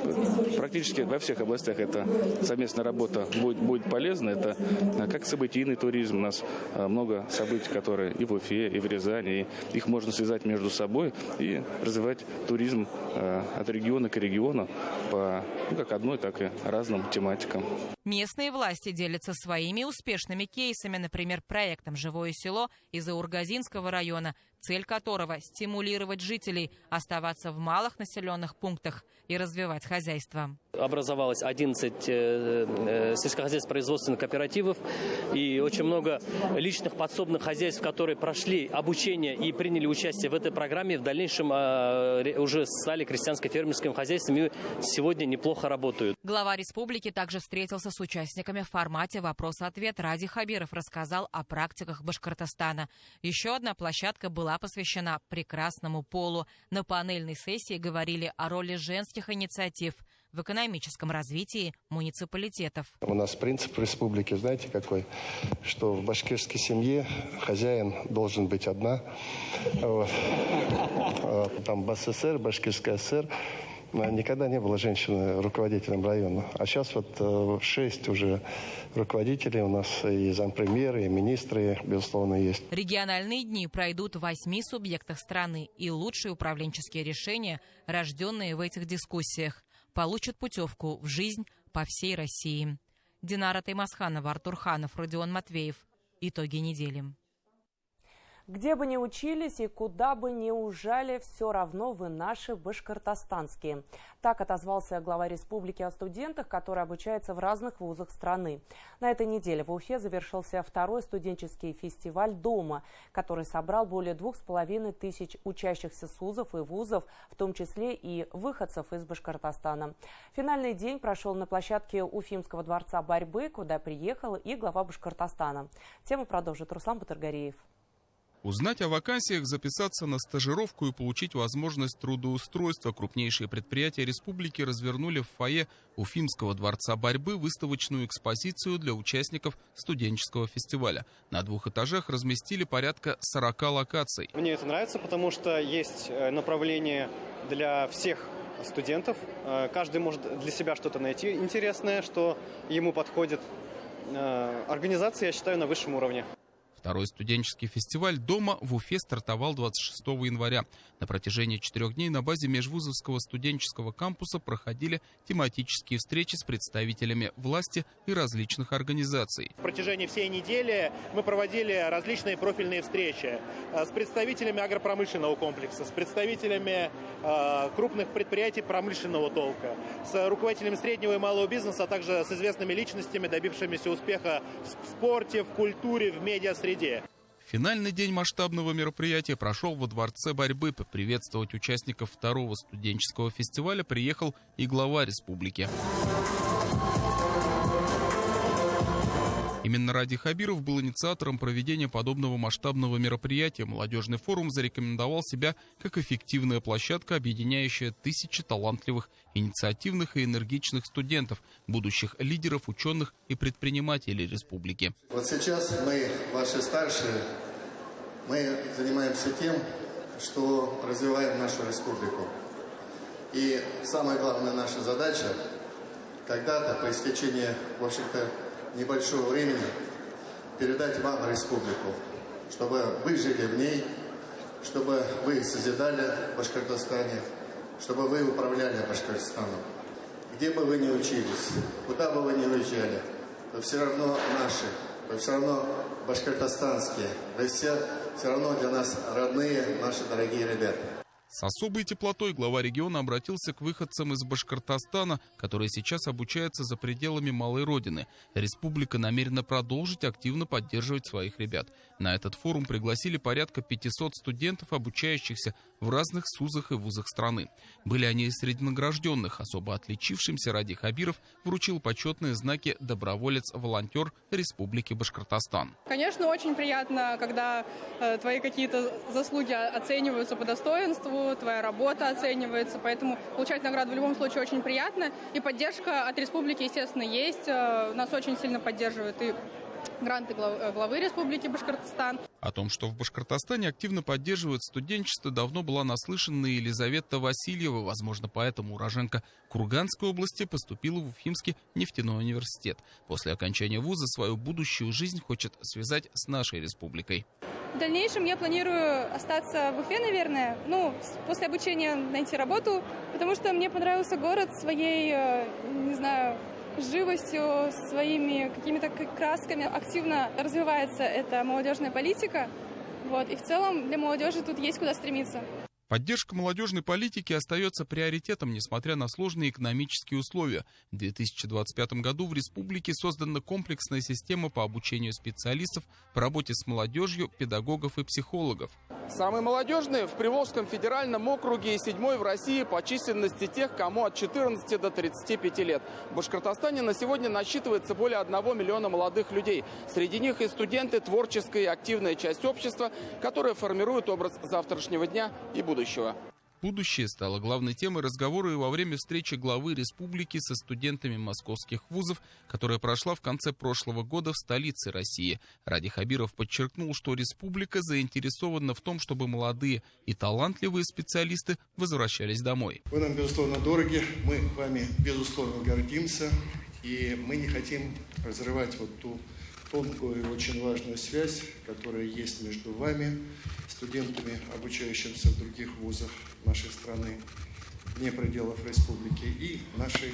Практически во всех областях эта совместная работа будет полезна. Это как событийный туризм. У нас много событий, которые и в Уфе, и в Рязани. И их можно связать между собой и развивать туризм от региона к региону по как одной, так и разным тематикам. Местные власти делятся своими успешными кейсами, например, проектом «Живое село» из Аургазинского района, цель которого – стимулировать жителей оставаться в малых населенных пунктах и развивать хозяйство. Образовалось 11 сельскохозяйственных производственных кооперативов и очень много личных подсобных хозяйств, которые прошли обучение и приняли участие в этой программе, в дальнейшем уже стали крестьянско-фермерскими хозяйствами и сегодня неплохо работают. Глава республики также встретился с участниками в формате «Вопрос-ответ». Ради Хабиров рассказал о практиках Башкортостана. Еще одна площадка была посвящена прекрасному полу. На панельной сессии говорили о роли женских инициатив в экономическом развитии муниципалитетов. У нас принцип республики, знаете, какой? Что в башкирской семье хозяин должен быть одна. Там БССР, Башкирская ССР. Никогда не было женщины руководителем района. А сейчас вот 6 уже руководителей у нас, и зампремьеры, и министры, безусловно, есть. Региональные дни пройдут в 8 субъектах страны, и лучшие управленческие решения, рожденные в этих дискуссиях, получат путевку в жизнь по всей России. Динара Таймасханова, Артур Ханов, Родион Матвеев. Итоги недели. Где бы ни учились и куда бы ни уезжали, все равно вы наши башкортостанские. Так отозвался глава республики о студентах, которые обучаются в разных вузах страны. На этой неделе в Уфе завершился второй студенческий фестиваль «Дома», который собрал более 2500 учащихся СУЗов и вузов, в том числе и выходцев из Башкортостана. Финальный день прошел на площадке Уфимского дворца борьбы, куда приехал и глава Башкортостана. Тему продолжит Руслан Батыргариев. Узнать о вакансиях, записаться на стажировку и получить возможность трудоустройства крупнейшие предприятия республики развернули в фойе Уфимского дворца борьбы выставочную экспозицию для участников студенческого фестиваля. На 2 этажах разместили порядка 40 локаций. Мне это нравится, потому что есть направление для всех студентов. Каждый может для себя что-то найти интересное, что ему подходит. Организация, я считаю, на высшем уровне. Второй студенческий фестиваль «Дома» в Уфе стартовал 26 января. На протяжении 4 дней на базе Межвузовского студенческого кампуса проходили тематические встречи с представителями власти и различных организаций. В протяжении всей недели мы проводили различные профильные встречи с представителями агропромышленного комплекса, с представителями крупных предприятий промышленного толка, с руководителями среднего и малого бизнеса, а также с известными личностями, добившимися успеха в спорте, в культуре, в медиасреде. Финальный день масштабного мероприятия прошел во Дворце борьбы. Поприветствовать участников второго студенческого фестиваля приехал и глава республики. Именно Ради Хабиров был инициатором проведения подобного масштабного мероприятия. Молодежный форум зарекомендовал себя как эффективная площадка, объединяющая тысячи талантливых, инициативных и энергичных студентов, будущих лидеров, ученых и предпринимателей республики. Вот сейчас мы, ваши старшие, мы занимаемся тем, что развиваем нашу республику. И самая главная наша задача – когда-то, по истечении, в общем-то, небольшого времени, передать вам республику, чтобы вы жили в ней, чтобы вы созидали в Башкортостане, чтобы вы управляли Башкортостаном. Где бы вы ни учились, куда бы вы ни уезжали, вы все равно наши, вы все равно башкортостанские, вы все равно для нас родные, наши дорогие ребята. С особой теплотой глава региона обратился к выходцам из Башкортостана, которые сейчас обучаются за пределами малой родины. Республика намерена продолжить активно поддерживать своих ребят. На этот форум пригласили порядка 500 студентов, обучающихся в разных СУЗах и вузах страны. Были они и среди награжденных. Особо отличившимся Ради Хабиров вручил почетные знаки «Доброволец-волонтер Республики Башкортостан». Конечно, очень приятно, когда твои какие-то заслуги оцениваются по достоинству, твоя работа оценивается, поэтому получать награду в любом случае очень приятно. И поддержка от республики, естественно, есть. Нас очень сильно поддерживают и гранты главы Республики Башкортостан. О том, что в Башкортостане активно поддерживают студенчество, давно была наслышана Елизавета Васильева. Возможно, поэтому уроженка Курганской области поступила в Уфимский нефтяной университет. После окончания вуза свою будущую жизнь хочет связать с нашей республикой. В дальнейшем я планирую остаться в Уфе, наверное, после обучения найти работу, потому что мне понравился город своей, не знаю, живостью, своими какими-то красками. Активно развивается эта молодежная политика, и в целом для молодежи тут есть куда стремиться. Поддержка молодежной политики остается приоритетом, несмотря на сложные экономические условия. В 2025 году в республике создана комплексная система по обучению специалистов по работе с молодежью, педагогов и психологов. Самый молодежный в Приволжском федеральном округе и 7-й в России по численности тех, кому от 14 до 35 лет. В Башкортостане на сегодня насчитывается более 1 миллиона молодых людей. Среди них и студенты, творческая и активная часть общества, которая формирует образ завтрашнего дня и будущего. Будущее стало главной темой разговора и во время встречи главы республики со студентами московских вузов, которая прошла в конце прошлого года в столице России. Ради Хабиров подчеркнул, что республика заинтересована в том, чтобы молодые и талантливые специалисты возвращались домой. Вы нам, безусловно, дороги, мы вами, безусловно, гордимся, и мы не хотим разрывать ту тонкую и очень важную связь, которая есть между вами, студентами, обучающимися в других вузах нашей страны, вне пределов республики, и нашей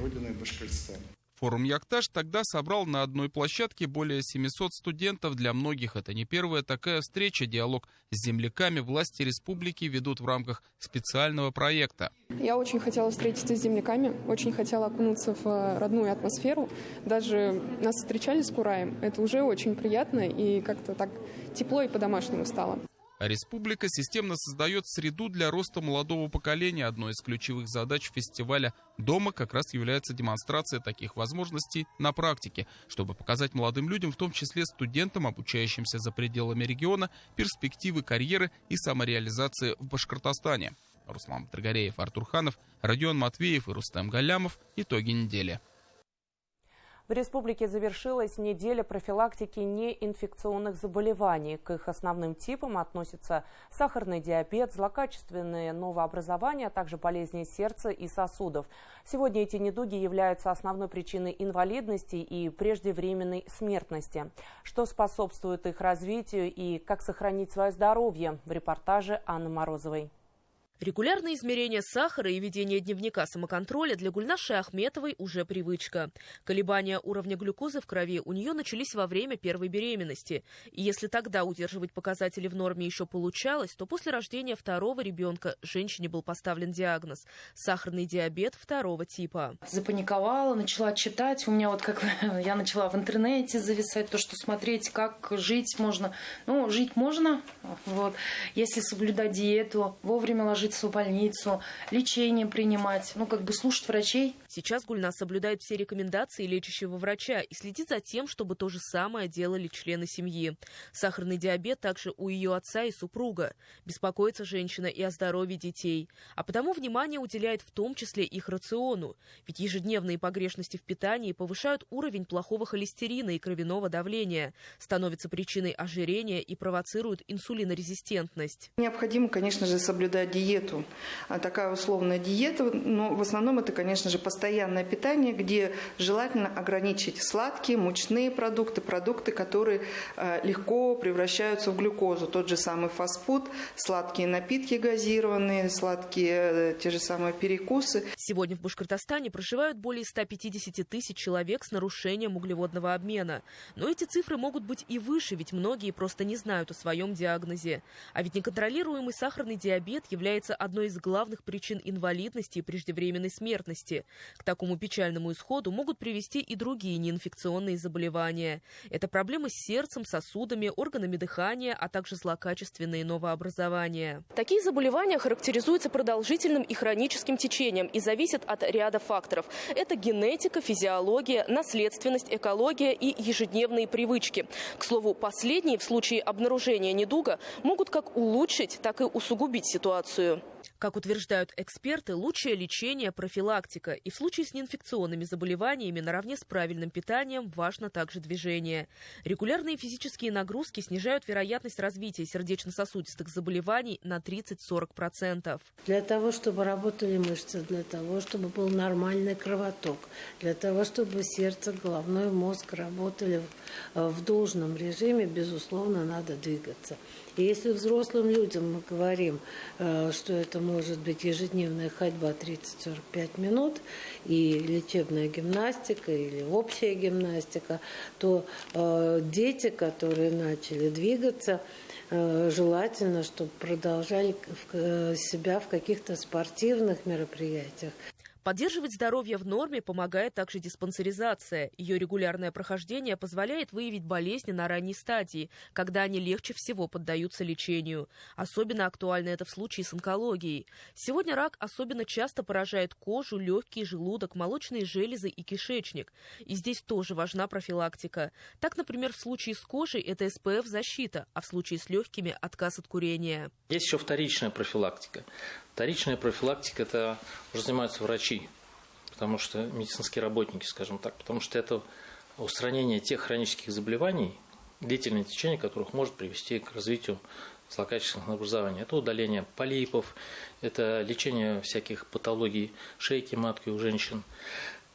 родиной Башкортостана. Форум «Якташ» тогда собрал на одной площадке более 700 студентов. Для многих это не первая такая встреча. Диалог с земляками власти республики ведут в рамках специального проекта. Я очень хотела встретиться с земляками, очень хотела окунуться в родную атмосферу. Даже нас встречали с кураем. Это уже очень приятно и как-то так тепло и по-домашнему стало. А республика системно создает среду для роста молодого поколения. Одной из ключевых задач фестиваля «Дома» как раз является демонстрация таких возможностей на практике, чтобы показать молодым людям, в том числе студентам, обучающимся за пределами региона, перспективы карьеры и самореализации в Башкортостане. Руслан Батыргареев, Артур Ханов, Родион Матвеев и Рустем Галямов. Итоги недели. В республике завершилась неделя профилактики неинфекционных заболеваний. К их основным типам относятся сахарный диабет, злокачественные новообразования, а также болезни сердца и сосудов. Сегодня эти недуги являются основной причиной инвалидности и преждевременной смертности. Что способствует их развитию и как сохранить свое здоровье? В репортаже Анны Морозовой. Регулярные измерения сахара и ведение дневника самоконтроля для Гульнаши Ахметовой уже привычка. Колебания уровня глюкозы в крови у нее начались во время первой беременности. И если тогда удерживать показатели в норме еще получалось, то после рождения второго ребенка женщине был поставлен диагноз – сахарный диабет второго типа. Запаниковала, начала читать. У меня я начала в интернете зависать, то, что смотреть, как жить можно. Жить можно, если соблюдать диету, вовремя ложиться в больницу, лечение принимать, слушать врачей. Сейчас Гульнас соблюдает все рекомендации лечащего врача и следит за тем, чтобы то же самое делали члены семьи. Сахарный диабет также у ее отца и супруга. Беспокоится женщина и о здоровье детей. А потому внимание уделяет в том числе их рациону. Ведь ежедневные погрешности в питании повышают уровень плохого холестерина и кровяного давления, становятся причиной ожирения и провоцируют инсулинорезистентность. Необходимо, конечно же, соблюдать диету. Такая условная диета, но в основном это, конечно же, постоянное питание, где желательно ограничить сладкие, мучные продукты, которые легко превращаются в глюкозу. Тот же самый фастфуд, сладкие напитки газированные, сладкие те же самые перекусы. Сегодня в Башкортостане проживают более 150 тысяч человек с нарушением углеводного обмена. Но эти цифры могут быть и выше, ведь многие просто не знают о своем диагнозе. А ведь неконтролируемый сахарный диабет является одной из главных причин инвалидности и преждевременной смертности. К такому печальному исходу могут привести и другие неинфекционные заболевания. Это проблемы с сердцем, сосудами, органами дыхания, а также злокачественные новообразования. Такие заболевания характеризуются продолжительным и хроническим течением и зависят от ряда факторов. Это генетика, физиология, наследственность, экология и ежедневные привычки. К слову, последние в случае обнаружения недуга могут как улучшить, так и усугубить ситуацию. Как утверждают эксперты, лучшее лечение – профилактика. И в случае с неинфекционными заболеваниями наравне с правильным питанием важно также движение. Регулярные физические нагрузки снижают вероятность развития сердечно-сосудистых заболеваний на 30-40%. Для того, чтобы работали мышцы, для того, чтобы был нормальный кровоток, для того, чтобы сердце, головной мозг работали в должном режиме, безусловно, надо двигаться. И если взрослым людям мы говорим, что это может быть ежедневная ходьба 30-45 минут и лечебная гимнастика или общая гимнастика, то дети, которые начали двигаться, желательно, чтобы продолжали себя в каких-то спортивных мероприятиях. Поддерживать здоровье в норме помогает также диспансеризация. Ее регулярное прохождение позволяет выявить болезни на ранней стадии, когда они легче всего поддаются лечению. Особенно актуально это в случае с онкологией. Сегодня рак особенно часто поражает кожу, легкие, желудок, молочные железы и кишечник. И здесь тоже важна профилактика. Так, например, в случае с кожей это СПФ-защита, а в случае с легкими – отказ от курения. Есть еще вторичная профилактика. Вторичная профилактика – это уже занимаются врачи, потому что медицинские работники, скажем так, потому что это устранение тех хронических заболеваний, длительное течение которых может привести к развитию злокачественных образований. Это удаление полипов, это лечение всяких патологий шейки матки у женщин.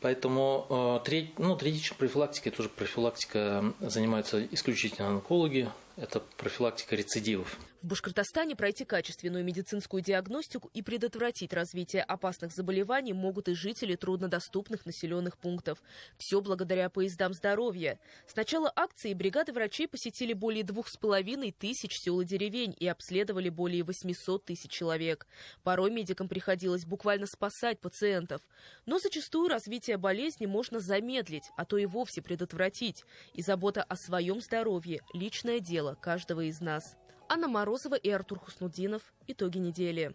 Поэтому третичной профилактикой, тоже профилактика занимаются исключительно онкологи, это профилактика рецидивов. В Башкортостане пройти качественную медицинскую диагностику и предотвратить развитие опасных заболеваний могут и жители труднодоступных населенных пунктов. Все благодаря поездам здоровья. С начала акции бригады врачей посетили более 2500 сел и деревень и обследовали более 800 тысяч человек. Порой медикам приходилось буквально спасать пациентов. Но зачастую развитие болезни можно замедлить, а то и вовсе предотвратить. И забота о своем здоровье – личное дело каждого из нас. Анна Морозова и Артур Хуснудинов. Итоги недели.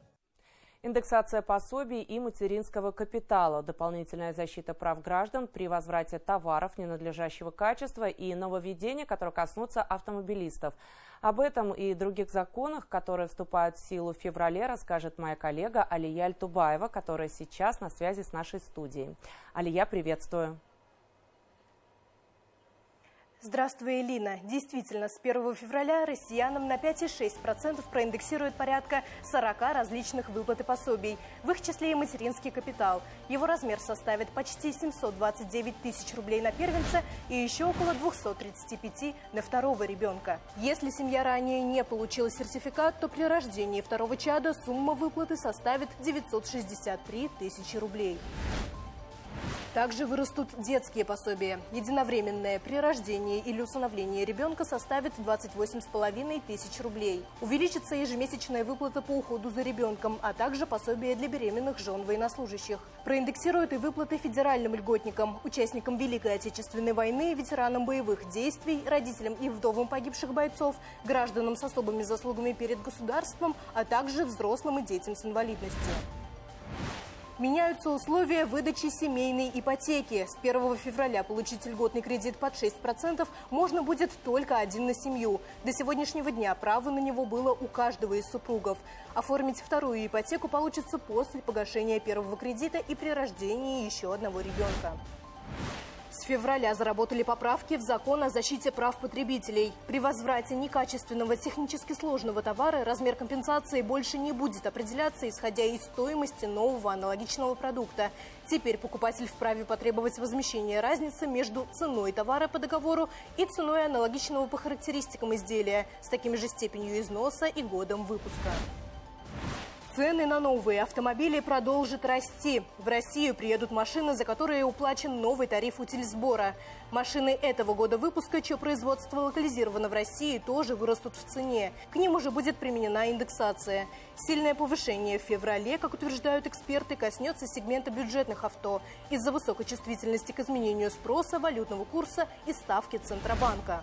Индексация пособий и материнского капитала, дополнительная защита прав граждан при возврате товаров ненадлежащего качества и нововведения, которые коснутся автомобилистов. Об этом и других законах, которые вступают в силу в феврале, расскажет моя коллега Алия Альтубаева, которая сейчас на связи с нашей студией. Алия, приветствую. Здравствуй, Элина. Действительно, с 1 февраля россиянам на 5,6% проиндексируют порядка 40 различных выплат и пособий, в их числе и материнский капитал. Его размер составит почти 729 тысяч рублей на первенца и еще около 235 на второго ребенка. Если семья ранее не получила сертификат, то при рождении второго чада сумма выплаты составит 963 тысячи рублей. Также вырастут детские пособия. Единовременное при рождении или усыновлении ребенка составит 28,5 тысяч рублей. Увеличится ежемесячная выплата по уходу за ребенком, а также пособие для беременных жен военнослужащих. Проиндексируют и выплаты федеральным льготникам, участникам Великой Отечественной войны, ветеранам боевых действий, родителям и вдовам погибших бойцов, гражданам с особыми заслугами перед государством, а также взрослым и детям с инвалидностью. Меняются условия выдачи семейной ипотеки. С 1 февраля получить льготный кредит под 6% можно будет только один на семью. До сегодняшнего дня право на него было у каждого из супругов. Оформить вторую ипотеку получится после погашения первого кредита и при рождении еще одного ребенка. С февраля заработали поправки в закон о защите прав потребителей. При возврате некачественного технически сложного товара размер компенсации больше не будет определяться, исходя из стоимости нового аналогичного продукта. Теперь покупатель вправе потребовать возмещения разницы между ценой товара по договору и ценой аналогичного по характеристикам изделия с такими же степенью износа и годом выпуска. Цены на новые автомобили продолжат расти. В Россию приедут машины, за которые уплачен новый тариф утильсбора. Машины этого года выпуска, чье производство локализировано в России, тоже вырастут в цене. К ним уже будет применена индексация. Сильное повышение в феврале, как утверждают эксперты, коснется сегмента бюджетных авто из-за высокой чувствительности к изменению спроса, валютного курса и ставки Центробанка.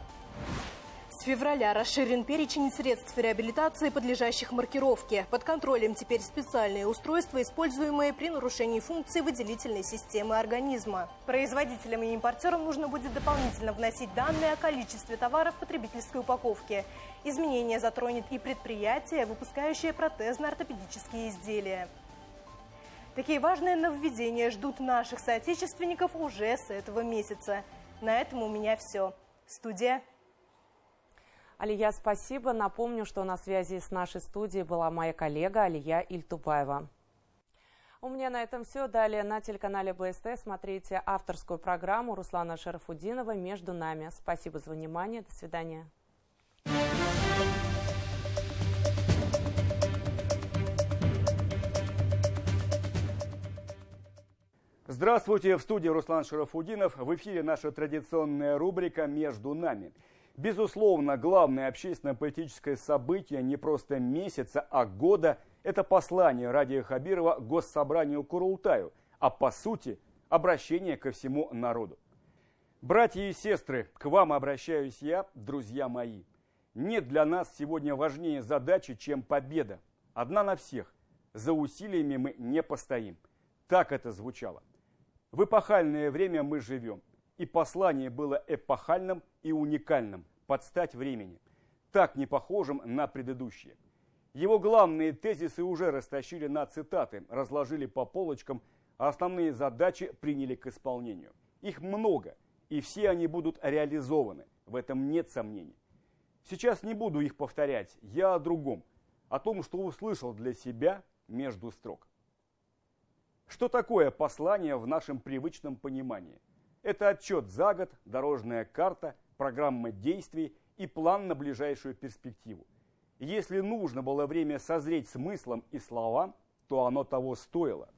С С февраля расширен перечень средств реабилитации, подлежащих маркировке. Под контролем теперь специальные устройства, используемые при нарушении функций выделительной системы организма. Производителям и импортерам нужно будет дополнительно вносить данные о количестве товаров в потребительской упаковке. Изменение затронет и предприятия, выпускающие протезно-ортопедические изделия. Такие важные нововведения ждут наших соотечественников уже с этого месяца. На этом у меня все. Студия. Алия, спасибо. Напомню, что на связи с нашей студией была моя коллега Алия Ильтубаева. У меня на этом все. Далее на телеканале БСТ смотрите авторскую программу Руслана Шарафудинова «Между нами». Спасибо за внимание. До свидания. Здравствуйте, в студии Руслан Шарафудинов. В эфире наша традиционная рубрика «Между нами». Безусловно, главное общественно-политическое событие не просто месяца, а года – это послание Радия Хабирова Госсобранию Курултаю, а по сути – обращение ко всему народу. Братья и сестры, к вам обращаюсь я, друзья мои. Нет для нас сегодня важнее задачи, чем победа. Одна на всех. За усилиями мы не постоим. Так это звучало. В эпохальное время мы живем. И послание было эпохальным и уникальным, под стать времени, так не похожим на предыдущие. Его главные тезисы уже растащили на цитаты, разложили по полочкам, а основные задачи приняли к исполнению. Их много, и все они будут реализованы, в этом нет сомнений. Сейчас не буду их повторять, я о другом, о том, что услышал для себя между строк. Что такое послание в нашем привычном понимании? Это отчет за год, дорожная карта, программа действий и план на ближайшую перспективу. Если нужно было время созреть смыслом и словам, то оно того стоило.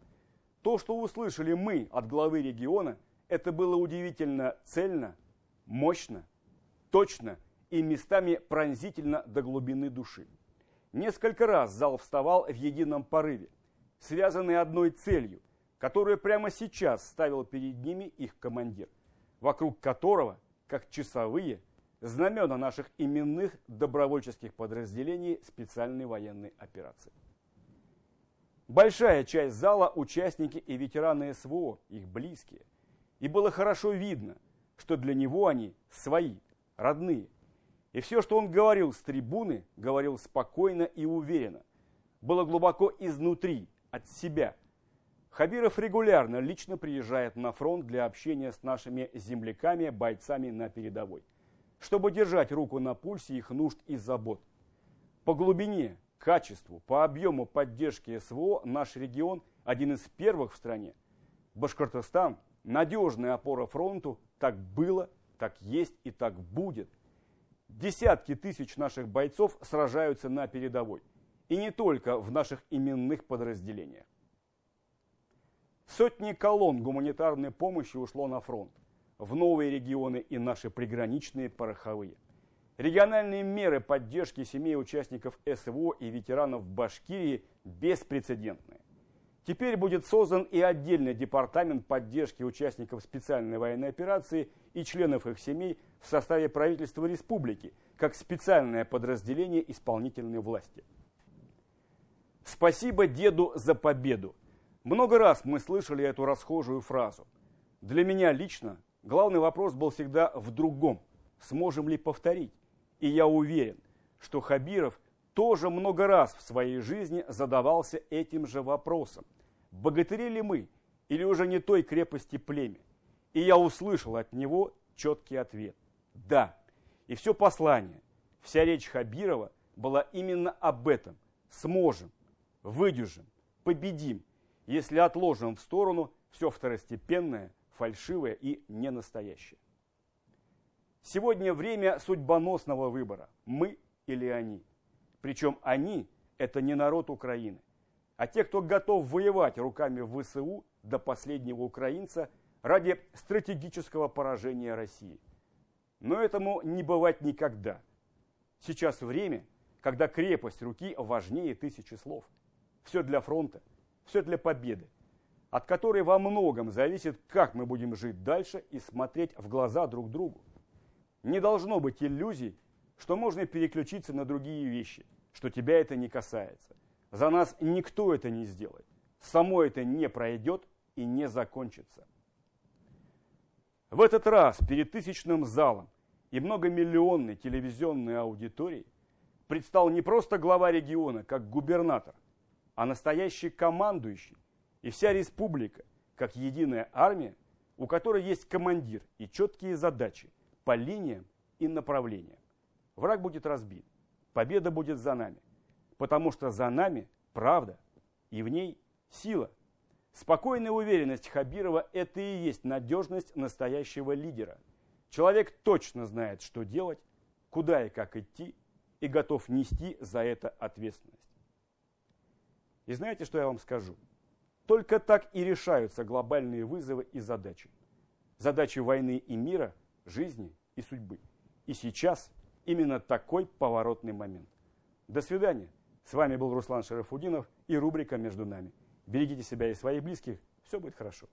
То, что услышали мы от главы региона, это было удивительно цельно, мощно, точно и местами пронзительно до глубины души. Несколько раз зал вставал в едином порыве, связанный одной целью, которую прямо сейчас ставил перед ними их командир, вокруг которого, как часовые, знамена наших именных добровольческих подразделений специальной военной операции. Большая часть зала – участники и ветераны СВО, их близкие. И было хорошо видно, что для него они свои, родные. И все, что он говорил с трибуны, говорил спокойно и уверенно. Было глубоко изнутри, от себя. Хабиров регулярно лично приезжает на фронт для общения с нашими земляками, бойцами на передовой, чтобы держать руку на пульсе их нужд и забот. По глубине, качеству, по объему поддержки СВО наш регион один из первых в стране. Башкортостан – надежная опора фронту, так было, так есть и так будет. Десятки тысяч наших бойцов сражаются на передовой. И не только в наших именных подразделениях. Сотни колонн гуманитарной помощи ушло на фронт, в новые регионы и наши приграничные пороховые. Региональные меры поддержки семей участников СВО и ветеранов в Башкирии беспрецедентные. Теперь будет создан и отдельный департамент поддержки участников специальной военной операции и членов их семей в составе правительства республики, как специальное подразделение исполнительной власти. Спасибо деду за победу. Много раз мы слышали эту расхожую фразу. Для меня лично главный вопрос был всегда в другом. Сможем ли повторить? И я уверен, что Хабиров тоже много раз в своей жизни задавался этим же вопросом. Богатыри ли мы или уже не той крепости племя? И я услышал от него четкий ответ. Да. И все послание, вся речь Хабирова была именно об этом. Сможем, выдержим, победим, если отложим в сторону все второстепенное, фальшивое и ненастоящее. Сегодня время судьбоносного выбора. Мы или они. Причем они – это не народ Украины, а те, кто готов воевать руками ВСУ до последнего украинца ради стратегического поражения России. Но этому не бывать никогда. Сейчас время, когда крепость руки важнее тысячи слов. Все для фронта, все для победы, от которой во многом зависит, как мы будем жить дальше и смотреть в глаза друг другу. Не должно быть иллюзий, что можно переключиться на другие вещи, что тебя это не касается. За нас никто это не сделает. Само это не пройдет и не закончится. В этот раз перед тысячным залом и многомиллионной телевизионной аудиторией предстал не просто глава региона, как губернатор, а настоящий командующий и вся республика, как единая армия, у которой есть командир и четкие задачи по линиям и направлениям. Враг будет разбит, победа будет за нами, потому что за нами правда и в ней сила. Спокойная уверенность Хабирова – это и есть надежность настоящего лидера. Человек точно знает, что делать, куда и как идти, и готов нести за это ответственность. И знаете, что я вам скажу? Только так и решаются глобальные вызовы и задачи. Задачи войны и мира, жизни и судьбы. И сейчас именно такой поворотный момент. До свидания. С вами был Руслан Шарафутдинов и рубрика «Между нами». Берегите себя и своих близких. Все будет хорошо.